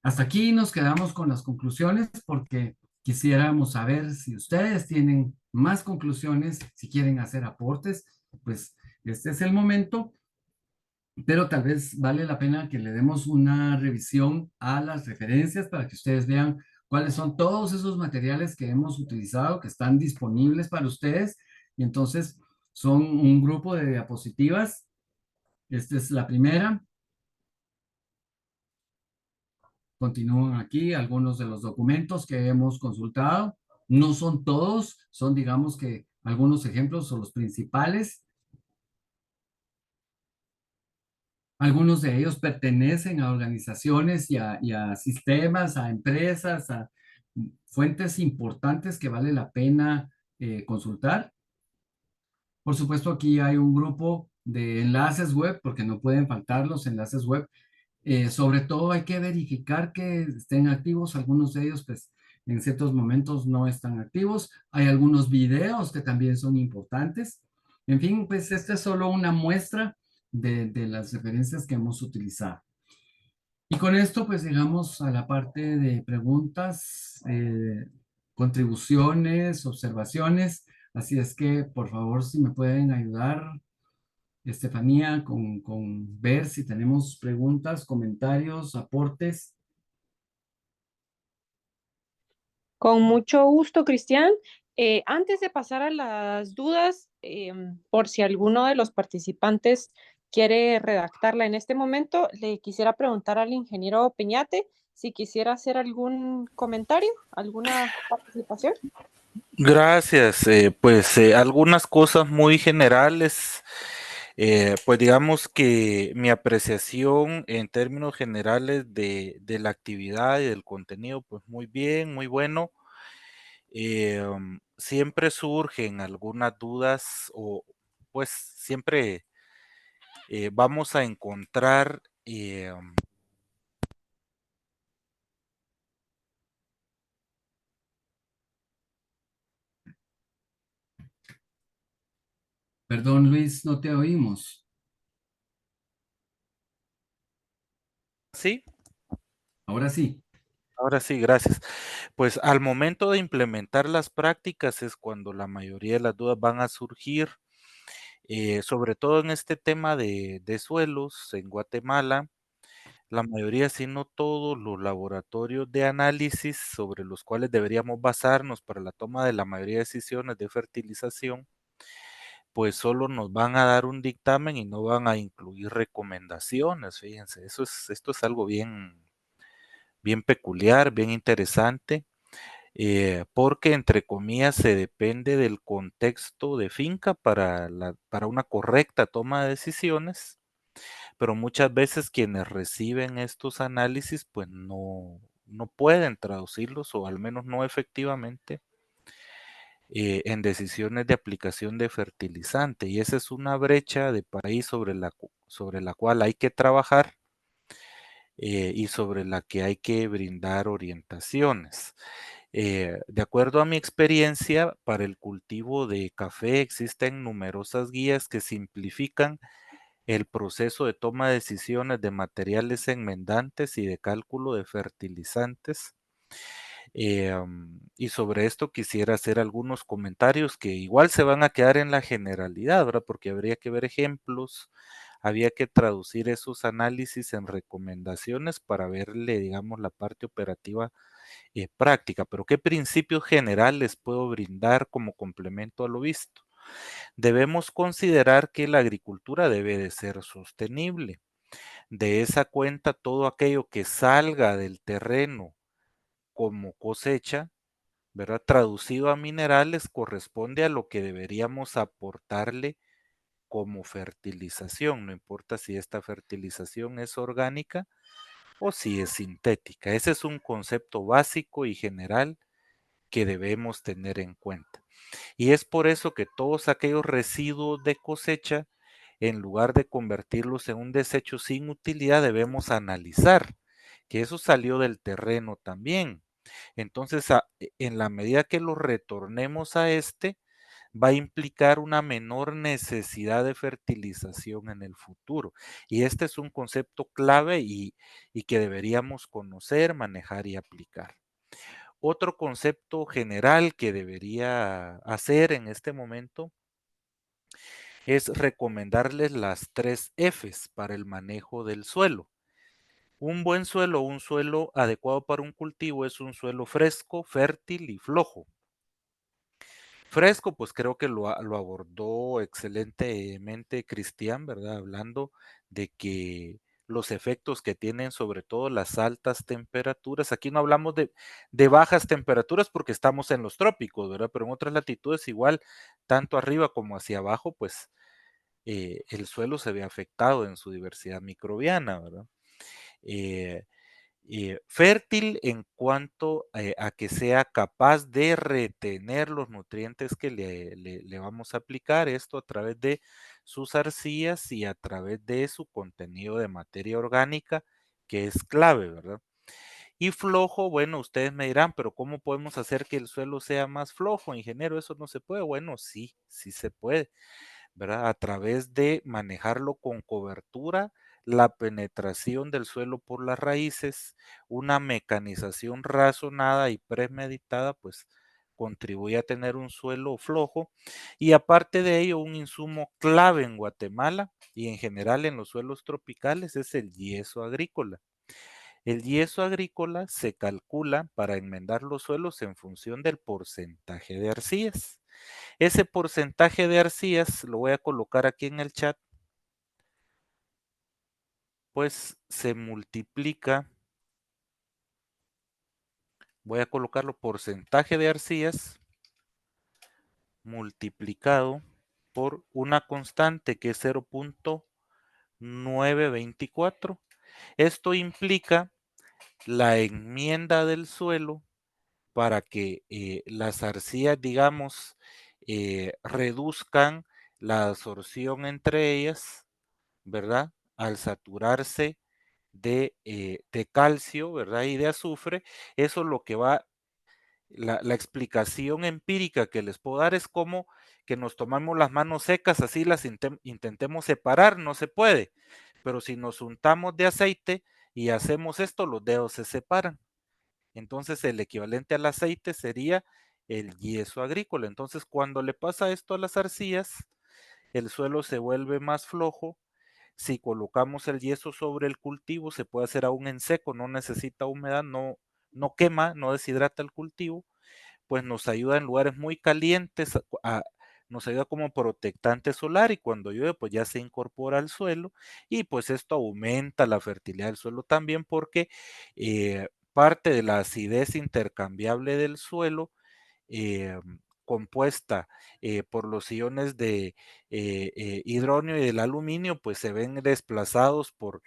Hasta aquí nos quedamos con las conclusiones porque quisiéramos saber si ustedes tienen más conclusiones, si quieren hacer aportes, pues este es el momento, pero tal vez vale la pena que le demos una revisión a las referencias para que ustedes vean cuáles son todos esos materiales que hemos utilizado, que están disponibles para ustedes. Y entonces son un grupo de diapositivas. Esta es la primera. Continúan aquí algunos de los documentos que hemos consultado. No son todos, son digamos que algunos ejemplos o los principales. Algunos de ellos pertenecen a organizaciones y a sistemas, a empresas, a fuentes importantes que vale la pena consultar. Por supuesto, aquí hay un grupo de enlaces web, porque no pueden faltar los enlaces web. Sobre todo hay que verificar que estén activos. Algunos de ellos, pues, en ciertos momentos no están activos. Hay algunos videos que también son importantes. En fin, pues, esta es solo una muestra de las referencias que hemos utilizado. Y con esto, pues, llegamos a la parte de preguntas, contribuciones, observaciones. Así es que, por favor, si me pueden ayudar, Estefanía, con ver si tenemos preguntas, comentarios, aportes. Con mucho gusto, Cristian. Antes de pasar a las dudas, por si alguno de los participantes quiere redactarla en este momento, le quisiera preguntar al ingeniero Peñate si quisiera hacer algún comentario, alguna participación. Gracias. Algunas cosas muy generales. Pues digamos que mi apreciación en términos generales de la actividad y del contenido, pues muy bien, muy bueno. Siempre surgen algunas dudas o pues siempre vamos a encontrar Perdón, Luis, no te oímos. sí, Ahora sí. ahora sí, gracias. Pues al momento de implementar las prácticas es cuando la mayoría de las dudas van a surgir. Sobre todo en este tema de suelos en Guatemala, la mayoría, si no todos, los laboratorios de análisis sobre los cuales deberíamos basarnos para la toma de la mayoría de decisiones de fertilización, pues solo nos van a dar un dictamen y no van a incluir recomendaciones. Fíjense, esto es algo bien peculiar, bien interesante. Porque entre comillas se depende del contexto de finca para una correcta toma de decisiones, pero muchas veces quienes reciben estos análisis pues no pueden traducirlos o al menos no efectivamente en decisiones de aplicación de fertilizante, y esa es una brecha de país sobre la cual hay que trabajar y sobre la que hay que brindar orientaciones. De acuerdo a mi experiencia, para el cultivo de café existen numerosas guías que simplifican el proceso de toma de decisiones de materiales enmendantes y de cálculo de fertilizantes. Y sobre esto quisiera hacer algunos comentarios que igual se van a quedar en la generalidad, ¿verdad? Porque habría que ver ejemplos, había que traducir esos análisis en recomendaciones para verle, digamos, la parte operativa práctica, pero ¿qué principios generales puedo brindar como complemento a lo visto? Debemos considerar que la agricultura debe de ser sostenible. De esa cuenta, todo aquello que salga del terreno como cosecha, ¿verdad? Traducido a minerales, corresponde a lo que deberíamos aportarle como fertilización, no importa si esta fertilización es orgánica o si es sintética. Ese es un concepto básico y general que debemos tener en cuenta. Y es por eso que todos aquellos residuos de cosecha, en lugar de convertirlos en un desecho sin utilidad, debemos analizar que eso salió del terreno también. Entonces, en la medida que lo retornemos a este, va a implicar una menor necesidad de fertilización en el futuro. Y este es un concepto clave y que deberíamos conocer, manejar y aplicar. Otro concepto general que debería hacer en este momento es recomendarles las 3 Fs para el manejo del suelo. Un buen suelo, un suelo adecuado para un cultivo es un suelo fresco, fértil y flojo. Fresco, pues creo que lo abordó excelentemente Cristian, ¿verdad? Hablando de que los efectos que tienen sobre todo las altas temperaturas. Aquí no hablamos de bajas temperaturas porque estamos en los trópicos, ¿verdad? Pero en otras latitudes igual, tanto arriba como hacia abajo, pues el suelo se ve afectado en su diversidad microbiana, ¿verdad? Eh, Fértil en cuanto a que sea capaz de retener los nutrientes que le vamos a aplicar, esto a través de sus arcillas y a través de su contenido de materia orgánica, que es clave, ¿verdad? Y flojo, bueno, ustedes me dirán, pero ¿cómo podemos hacer que el suelo sea más flojo, ingeniero? Eso no se puede. Bueno, sí, sí se puede, ¿verdad? A través de manejarlo con cobertura, la penetración del suelo por las raíces, una mecanización razonada y premeditada, pues contribuye a tener un suelo flojo y aparte de ello, un insumo clave en Guatemala y en general en los suelos tropicales es el yeso agrícola. El yeso agrícola se calcula para enmendar los suelos en función del porcentaje de arcillas. Ese porcentaje de arcillas, lo voy a colocar aquí en el chat, pues se multiplica, voy a colocarlo porcentaje de arcillas multiplicado por una constante que es 0.924. Esto implica la enmienda del suelo para que las arcillas, digamos, reduzcan la absorción entre ellas, ¿verdad? Al saturarse de calcio, ¿verdad? Y de azufre, eso es lo que va, la explicación empírica que les puedo dar es como que nos tomamos las manos secas, así las intentemos separar, no se puede, pero si nos untamos de aceite y hacemos esto, los dedos se separan. Entonces el equivalente al aceite sería el yeso agrícola. Entonces cuando le pasa esto a las arcillas, el suelo se vuelve más flojo. Si colocamos el yeso sobre el cultivo, se puede hacer aún en seco, no necesita humedad, no quema, no deshidrata el cultivo, pues nos ayuda en lugares muy calientes, nos ayuda como protectante solar y cuando llueve pues ya se incorpora al suelo y pues esto aumenta la fertilidad del suelo también porque parte de la acidez intercambiable del suelo compuesta por los iones de hidrógeno y del aluminio, pues se ven desplazados por,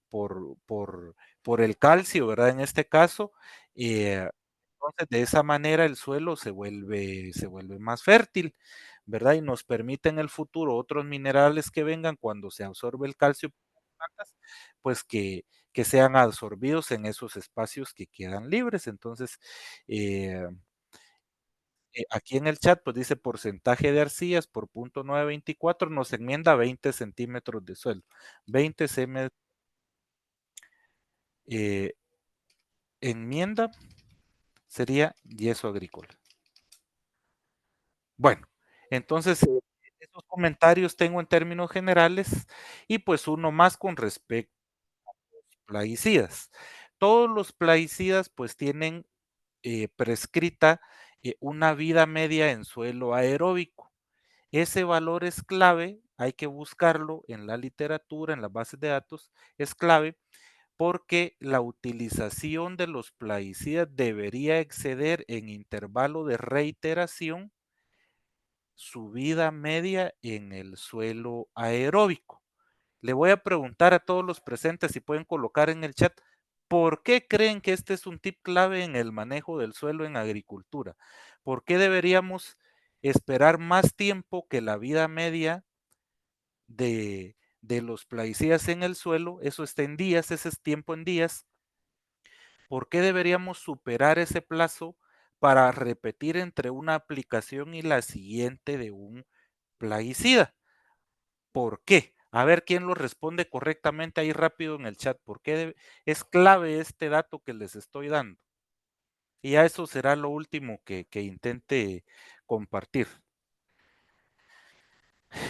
por, por el calcio, ¿verdad? En este caso, entonces de esa manera el suelo se vuelve más fértil, ¿verdad? Y nos permite en el futuro otros minerales que vengan cuando se absorbe el calcio, pues que sean absorbidos en esos espacios que quedan libres. Entonces, eh, aquí en el chat, pues dice porcentaje de arcillas por punto 924, nos enmienda 20 centímetros de suelo. 20 cm eh, enmienda sería yeso agrícola. Bueno, entonces esos comentarios tengo en términos generales y pues uno más con respecto a los plaguicidas. Todos los plaguicidas pues tienen prescrita una vida media en suelo aeróbico. Ese valor es clave, hay que buscarlo en la literatura, en las bases de datos, es clave porque la utilización de los plaguicidas debería exceder en intervalo de reiteración su vida media en el suelo aeróbico. Le voy a preguntar a todos los presentes si pueden colocar en el chat, ¿por qué creen que este es un tip clave en el manejo del suelo en agricultura? ¿Por qué deberíamos esperar más tiempo que la vida media de los plaguicidas en el suelo? Eso está en días, ese es tiempo en días. ¿Por qué deberíamos superar ese plazo para repetir entre una aplicación y la siguiente de un plaguicida? ¿Por qué? A ver quién lo responde correctamente ahí rápido en el chat. ¿Por qué es clave este dato que les estoy dando? Y a eso será lo último que intente compartir.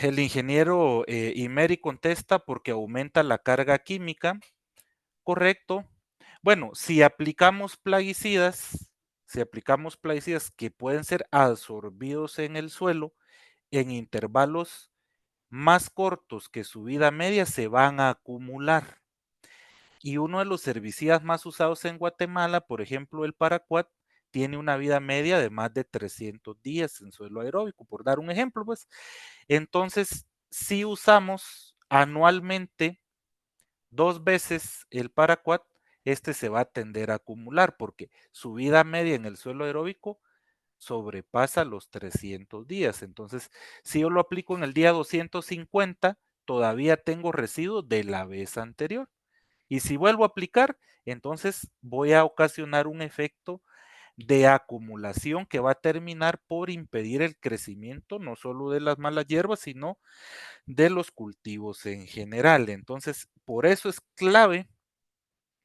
El ingeniero Imeri contesta porque aumenta la carga química. Correcto. Bueno, si aplicamos plaguicidas que pueden ser absorbidos en el suelo en intervalos más cortos que su vida media, se van a acumular. Y uno de los herbicidas más usados en Guatemala, por ejemplo, el paraquat, tiene una vida media de más de 300 días en suelo aeróbico, por dar un ejemplo, pues. Entonces, si usamos anualmente 2 veces el paraquat, este se va a tender a acumular porque su vida media en el suelo aeróbico sobrepasa los 300 días. Entonces, si yo lo aplico en el día 250, todavía tengo residuos de la vez anterior. Y si vuelvo a aplicar, entonces voy a ocasionar un efecto de acumulación que va a terminar por impedir el crecimiento no solo de las malas hierbas, sino de los cultivos en general. Entonces, por eso es clave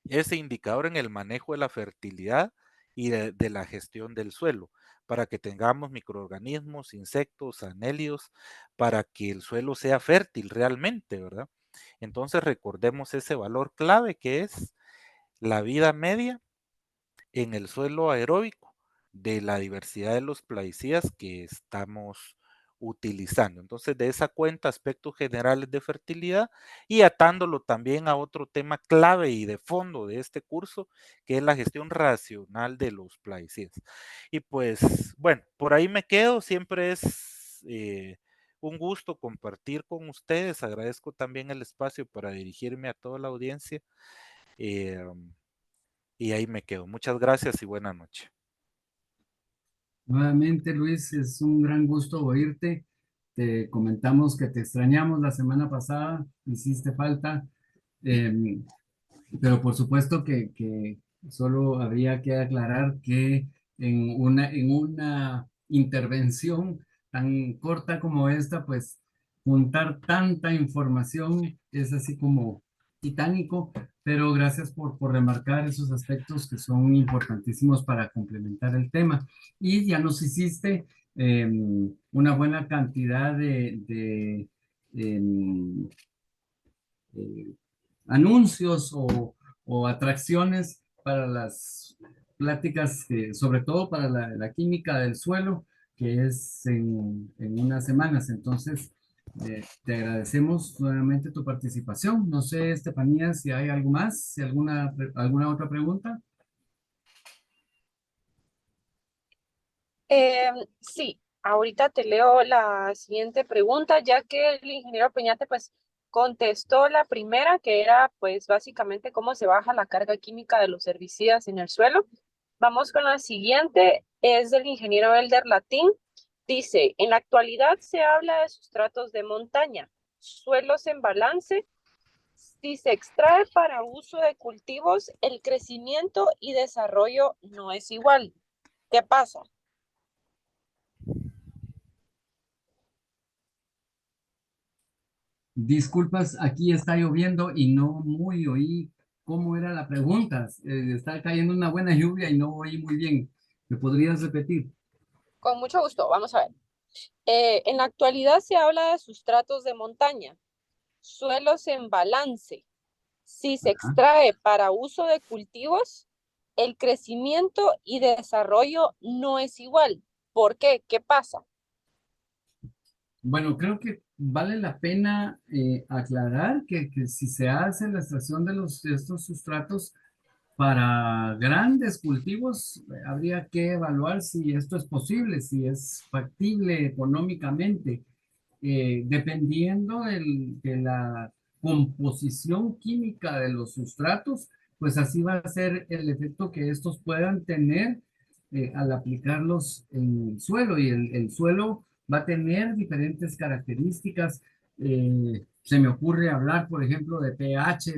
ese indicador en el manejo de la fertilidad y de la gestión del suelo, para que tengamos microorganismos, insectos, anélidos, para que el suelo sea fértil realmente, ¿verdad? Entonces recordemos ese valor clave que es la vida media en el suelo aeróbico de la diversidad de los plaguicidas que estamos utilizando. Entonces, de esa cuenta, aspectos generales de fertilidad y atándolo también a otro tema clave y de fondo de este curso, que es la gestión racional de los plaguicidas. Y pues, bueno, por ahí me quedo, siempre es un gusto compartir con ustedes, agradezco también el espacio para dirigirme a toda la audiencia. eh, y ahí me quedo. Muchas gracias y buena noche. Nuevamente, Luis, es un gran gusto oírte. Te comentamos que te extrañamos la semana pasada, hiciste falta. Em, Pero por supuesto que solo habría que aclarar que en una intervención tan corta como esta, pues juntar tanta información es así como titánico, pero gracias por remarcar esos aspectos que son importantísimos para complementar el tema. Y ya nos hiciste una buena cantidad de em, eh, anuncios o atracciones para las pláticas, sobre todo para la química del suelo, que es en unas semanas. Entonces, te agradecemos nuevamente tu participación. No sé, Estefanía, si hay algo más, si alguna otra pregunta. Sí, ahorita te leo la siguiente pregunta, ya que el ingeniero Peñate pues contestó la primera, que era pues básicamente cómo se baja la carga química de los herbicidas en el suelo. Vamos con la siguiente, es del ingeniero Elder Latín. Dice, en la actualidad se habla de sustratos de montaña, suelos en balance. Si se extrae para uso de cultivos, el crecimiento y desarrollo no es igual. ¿Qué pasa? Disculpas, aquí está lloviendo y no muy oí cómo era la pregunta. Está cayendo una buena lluvia y no oí muy bien. ¿Me podrías repetir? Con mucho gusto, vamos a ver. En la actualidad se habla de sustratos de montaña, suelos en balance. Si se Ajá. extrae para uso de cultivos, el crecimiento y desarrollo no es igual. ¿Por qué? ¿Qué pasa? Bueno, creo que vale la pena aclarar que si se hace la extracción de estos sustratos para grandes cultivos, habría que evaluar si esto es posible, si es factible económicamente, dependiendo de la composición química de los sustratos, pues así va a ser el efecto que estos puedan tener al aplicarlos en el suelo. Y el suelo va a tener diferentes características. Se me ocurre hablar, por ejemplo, de pH,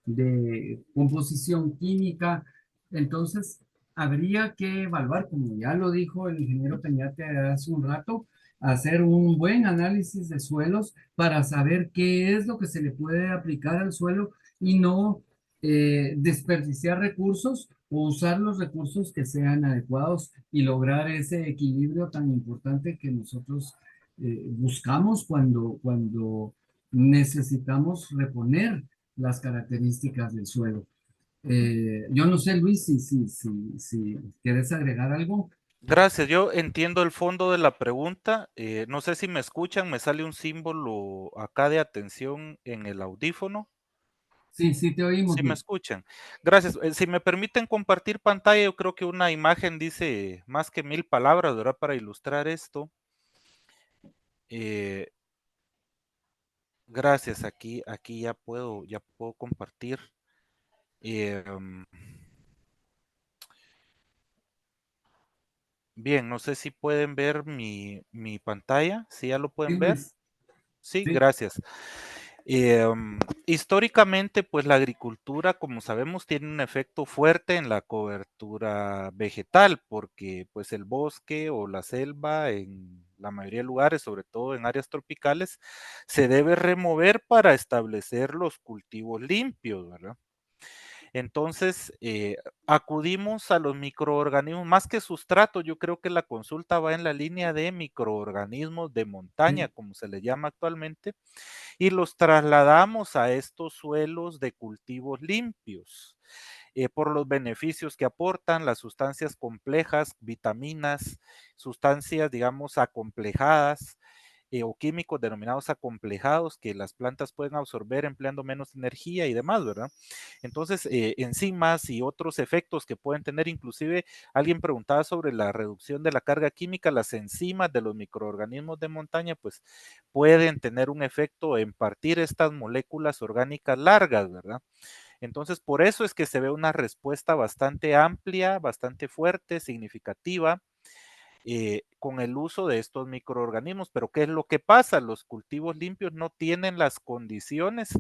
de composición química. Entonces, habría que evaluar, como ya lo dijo el ingeniero Peñate hace un rato, hacer un buen análisis de suelos para saber qué es lo que se le puede aplicar al suelo y no desperdiciar recursos o usar los recursos que sean adecuados y lograr ese equilibrio tan importante que nosotros buscamos cuando necesitamos reponer las características del suelo. Yo no sé, Luis, si quieres agregar algo. Gracias, yo entiendo el fondo de la pregunta. No sé si me escuchan, me sale un símbolo acá de atención en el audífono. Sí, sí, te oímos ¿Sí me bien. escuchan? Gracias. Si me permiten compartir pantalla, yo creo que una imagen dice más que 1000 palabras, ¿verdad? Para ilustrar esto. Eh, gracias, aquí ya puedo compartir. Eh, um, bien, no sé si pueden ver mi pantalla, ¿sí ya lo Sí, pueden ver? Luis. Sí, Sí, gracias. Históricamente, pues la agricultura, como sabemos, tiene un efecto fuerte en la cobertura vegetal, porque pues el bosque o la selva en la mayoría de lugares, sobre todo en áreas tropicales, se debe remover para establecer los cultivos limpios, ¿verdad? Entonces, acudimos a los microorganismos, más que sustrato, yo creo que la consulta va en la línea de microorganismos de montaña, sí, como se le llama actualmente, y los trasladamos a estos suelos de cultivos limpios. Por los beneficios que aportan, las sustancias complejas, vitaminas, sustancias, digamos, acomplejadas, o químicos denominados acomplejados que las plantas pueden absorber empleando menos energía y demás, ¿verdad? Entonces, enzimas y otros efectos que pueden tener, inclusive alguien preguntaba sobre la reducción de la carga química, las enzimas de los microorganismos de montaña, pues pueden tener un efecto en partir estas moléculas orgánicas largas, ¿verdad? Entonces, por eso es que se ve una respuesta bastante amplia, bastante fuerte, significativa, con el uso de estos microorganismos. Pero ¿qué es lo que pasa? Los cultivos limpios no tienen las condiciones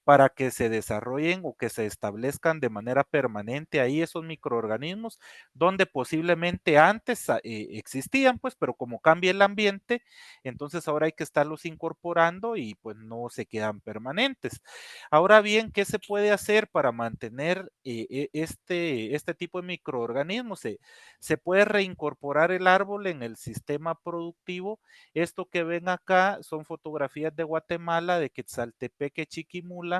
para que se desarrollen o que se establezcan de manera permanente ahí esos microorganismos, donde posiblemente antes existían, pues, pero como cambia el ambiente, entonces ahora hay que estarlos incorporando y pues no se quedan permanentes. Ahora bien, ¿qué se puede hacer para mantener este tipo de microorganismos? Se puede reincorporar el árbol en el sistema productivo. Esto que ven acá son fotografías de Guatemala, de Quetzaltepeque, Chiquimula,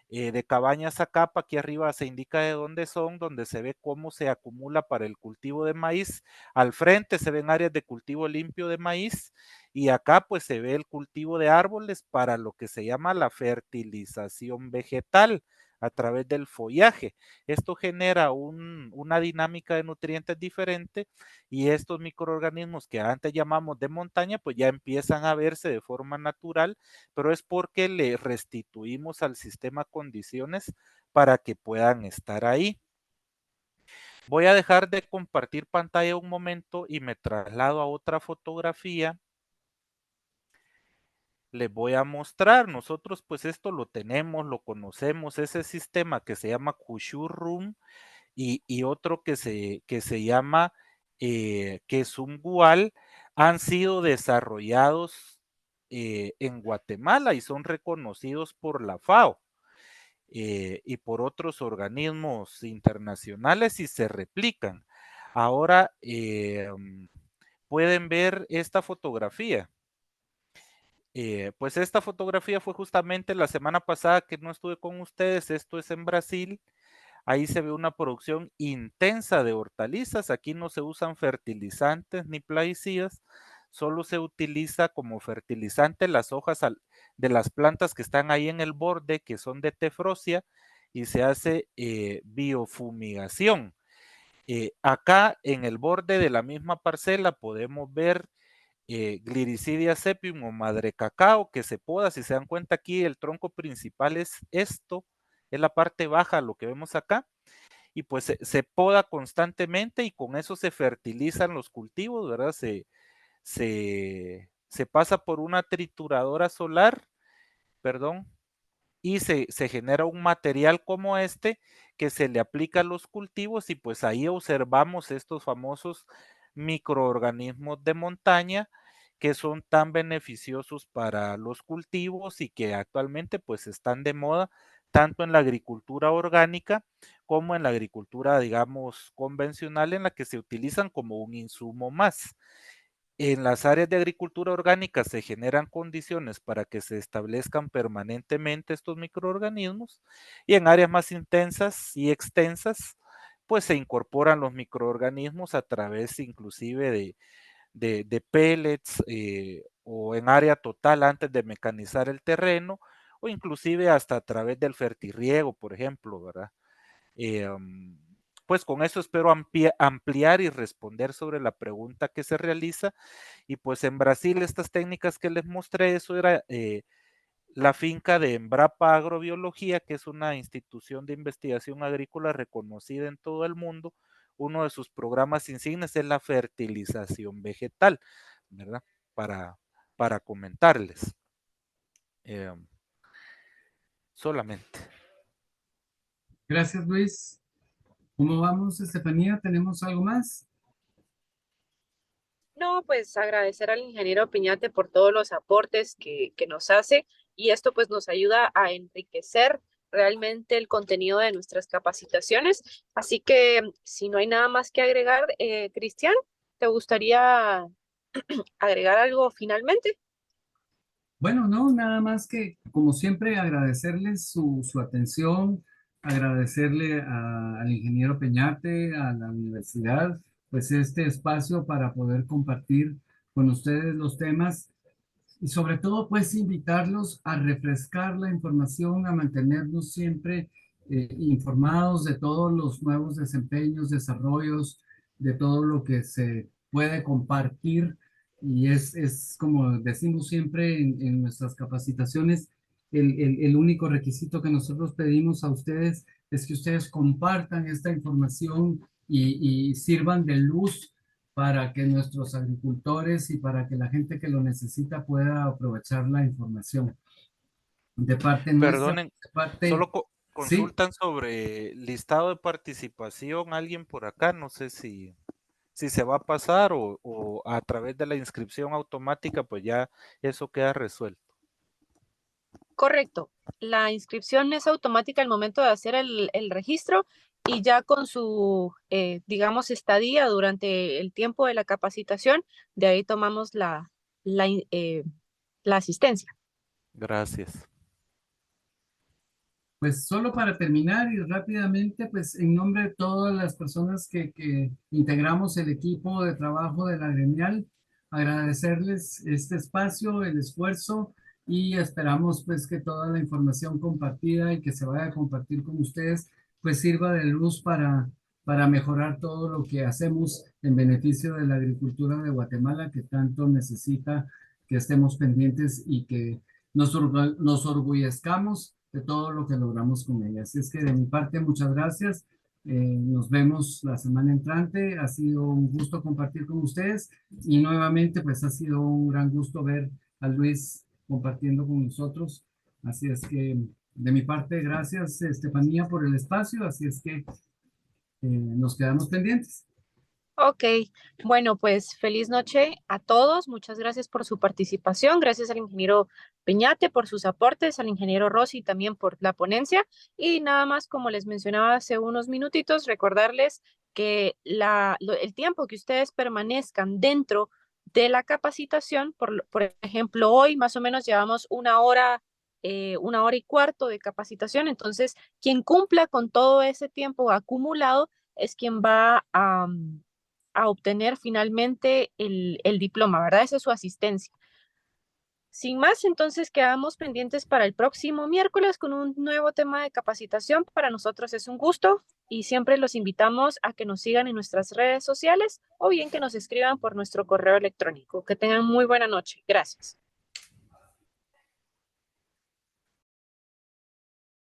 de Cabañas Zacapa, aquí arriba se indica de dónde son, donde se ve cómo se acumula para el cultivo de maíz. Al frente se ven áreas de cultivo limpio de maíz y acá pues se ve el cultivo de árboles para lo que se llama la fertilización vegetal a través del follaje. Esto genera una dinámica de nutrientes diferente y estos microorganismos que antes llamamos de montaña pues ya empiezan a verse de forma natural, pero es porque le restituimos al sistema condiciones para que puedan estar ahí. Voy a dejar de compartir pantalla un momento y me traslado a otra fotografía. Les voy a mostrar, nosotros pues esto lo tenemos, lo conocemos, ese sistema que se llama Kushur Room y otro que se llama Quesungual han sido desarrollados en Guatemala y son reconocidos por la FAO. Y por otros organismos internacionales y se replican. Ahora pueden ver esta fotografía. Pues esta fotografía fue justamente la semana pasada que no estuve con ustedes, esto es en Brasil. Ahí se ve una producción intensa de hortalizas. Aquí no se usan fertilizantes ni plaguicidas, solo se utiliza como fertilizante las hojas de las plantas que están ahí en el borde, que son de tefrosia, y se hace biofumigación. Acá en el borde de la misma parcela podemos ver Gliricidia sepium o madre cacao que se poda. Si se dan cuenta aquí, el tronco principal es esto, es la parte baja, lo que vemos acá y pues se poda constantemente y con eso se fertilizan los cultivos, ¿verdad? Se pasa por una trituradora solar, perdón, y se genera un material como este que se le aplica a los cultivos y pues ahí observamos estos famosos microorganismos de montaña que son tan beneficiosos para los cultivos y que actualmente pues están de moda tanto en la agricultura orgánica como en la agricultura, digamos, convencional en la que se utilizan como un insumo más. En las áreas de agricultura orgánica se generan condiciones para que se establezcan permanentemente estos microorganismos y en áreas más intensas y extensas, pues se incorporan los microorganismos a través inclusive de pellets o en área total antes de mecanizar el terreno o inclusive hasta a través del fertirriego, por ejemplo, ¿verdad? Pues con eso espero ampliar y responder sobre la pregunta que se realiza. Y pues en Brasil estas técnicas que les mostré, eso era la finca de Embrapa Agrobiología, que es una institución de investigación agrícola reconocida en todo el mundo. Uno de sus programas insignes es la fertilización vegetal, ¿verdad? Para comentarles. Solamente. Gracias, Luis. ¿Cómo vamos, Estefanía? ¿Tenemos algo más? No, pues agradecer al ingeniero Piñate por todos los aportes que nos hace y esto pues nos ayuda a enriquecer realmente el contenido de nuestras capacitaciones. Así que si no hay nada más que agregar, Cristian, ¿te gustaría agregar algo finalmente? Bueno, no, nada más que, como siempre, agradecerles su atención, agradecerle al ingeniero Peñate, a la universidad, pues este espacio para poder compartir con ustedes los temas y sobre todo, pues invitarlos a refrescar la información, a mantenernos siempre informados de todos los nuevos desempeños, desarrollos, de todo lo que se puede compartir. Y es como decimos siempre en nuestras capacitaciones, el único requisito que nosotros pedimos a ustedes es que ustedes compartan esta información y sirvan de luz para que nuestros agricultores y para que la gente que lo necesita pueda aprovechar la información. De parte nuestra, Perdonen, de parte, solo sí, consultan sobre listado de participación, alguien por acá, no sé si se va a pasar o a través de la inscripción automática, pues ya eso queda resuelto. Correcto. La inscripción es automática al momento de hacer el registro y ya con su, digamos, estadía durante el tiempo de la capacitación, de ahí tomamos la, la asistencia. Gracias. pues solo para terminar y rápidamente, pues en nombre de todas las personas que integramos el equipo de trabajo de la gremial, agradecerles este espacio, el esfuerzo y esperamos pues que toda la información compartida y que se vaya a compartir con ustedes pues sirva de luz para mejorar todo lo que hacemos en beneficio de la agricultura de Guatemala que tanto necesita que estemos pendientes y que nos orgullezcamos de todo lo que logramos con ella. Así es que de mi parte, muchas gracias. Nos vemos la semana entrante. Ha sido un gusto compartir con ustedes y nuevamente pues ha sido un gran gusto ver a Luis compartiendo con nosotros. Así es que de mi parte, gracias Estefanía por el espacio. Así es que nos quedamos pendientes. Ok, bueno, pues feliz noche a todos. Muchas gracias por su participación. Gracias al ingeniero Peñate por sus aportes, al ingeniero Rossi también por la ponencia. Y nada más, como les mencionaba hace unos minutitos, recordarles que el tiempo que ustedes permanezcan dentro de la capacitación, por ejemplo, hoy más o menos llevamos una hora y cuarto de capacitación. Entonces, quien cumpla con todo ese tiempo acumulado es quien va a obtener finalmente el diploma, ¿verdad? Esa es su asistencia. Sin más, entonces quedamos pendientes para el próximo miércoles con un nuevo tema de capacitación. Para nosotros es un gusto y siempre los invitamos a que nos sigan en nuestras redes sociales o bien que nos escriban por nuestro correo electrónico. Que tengan muy buena noche. Gracias.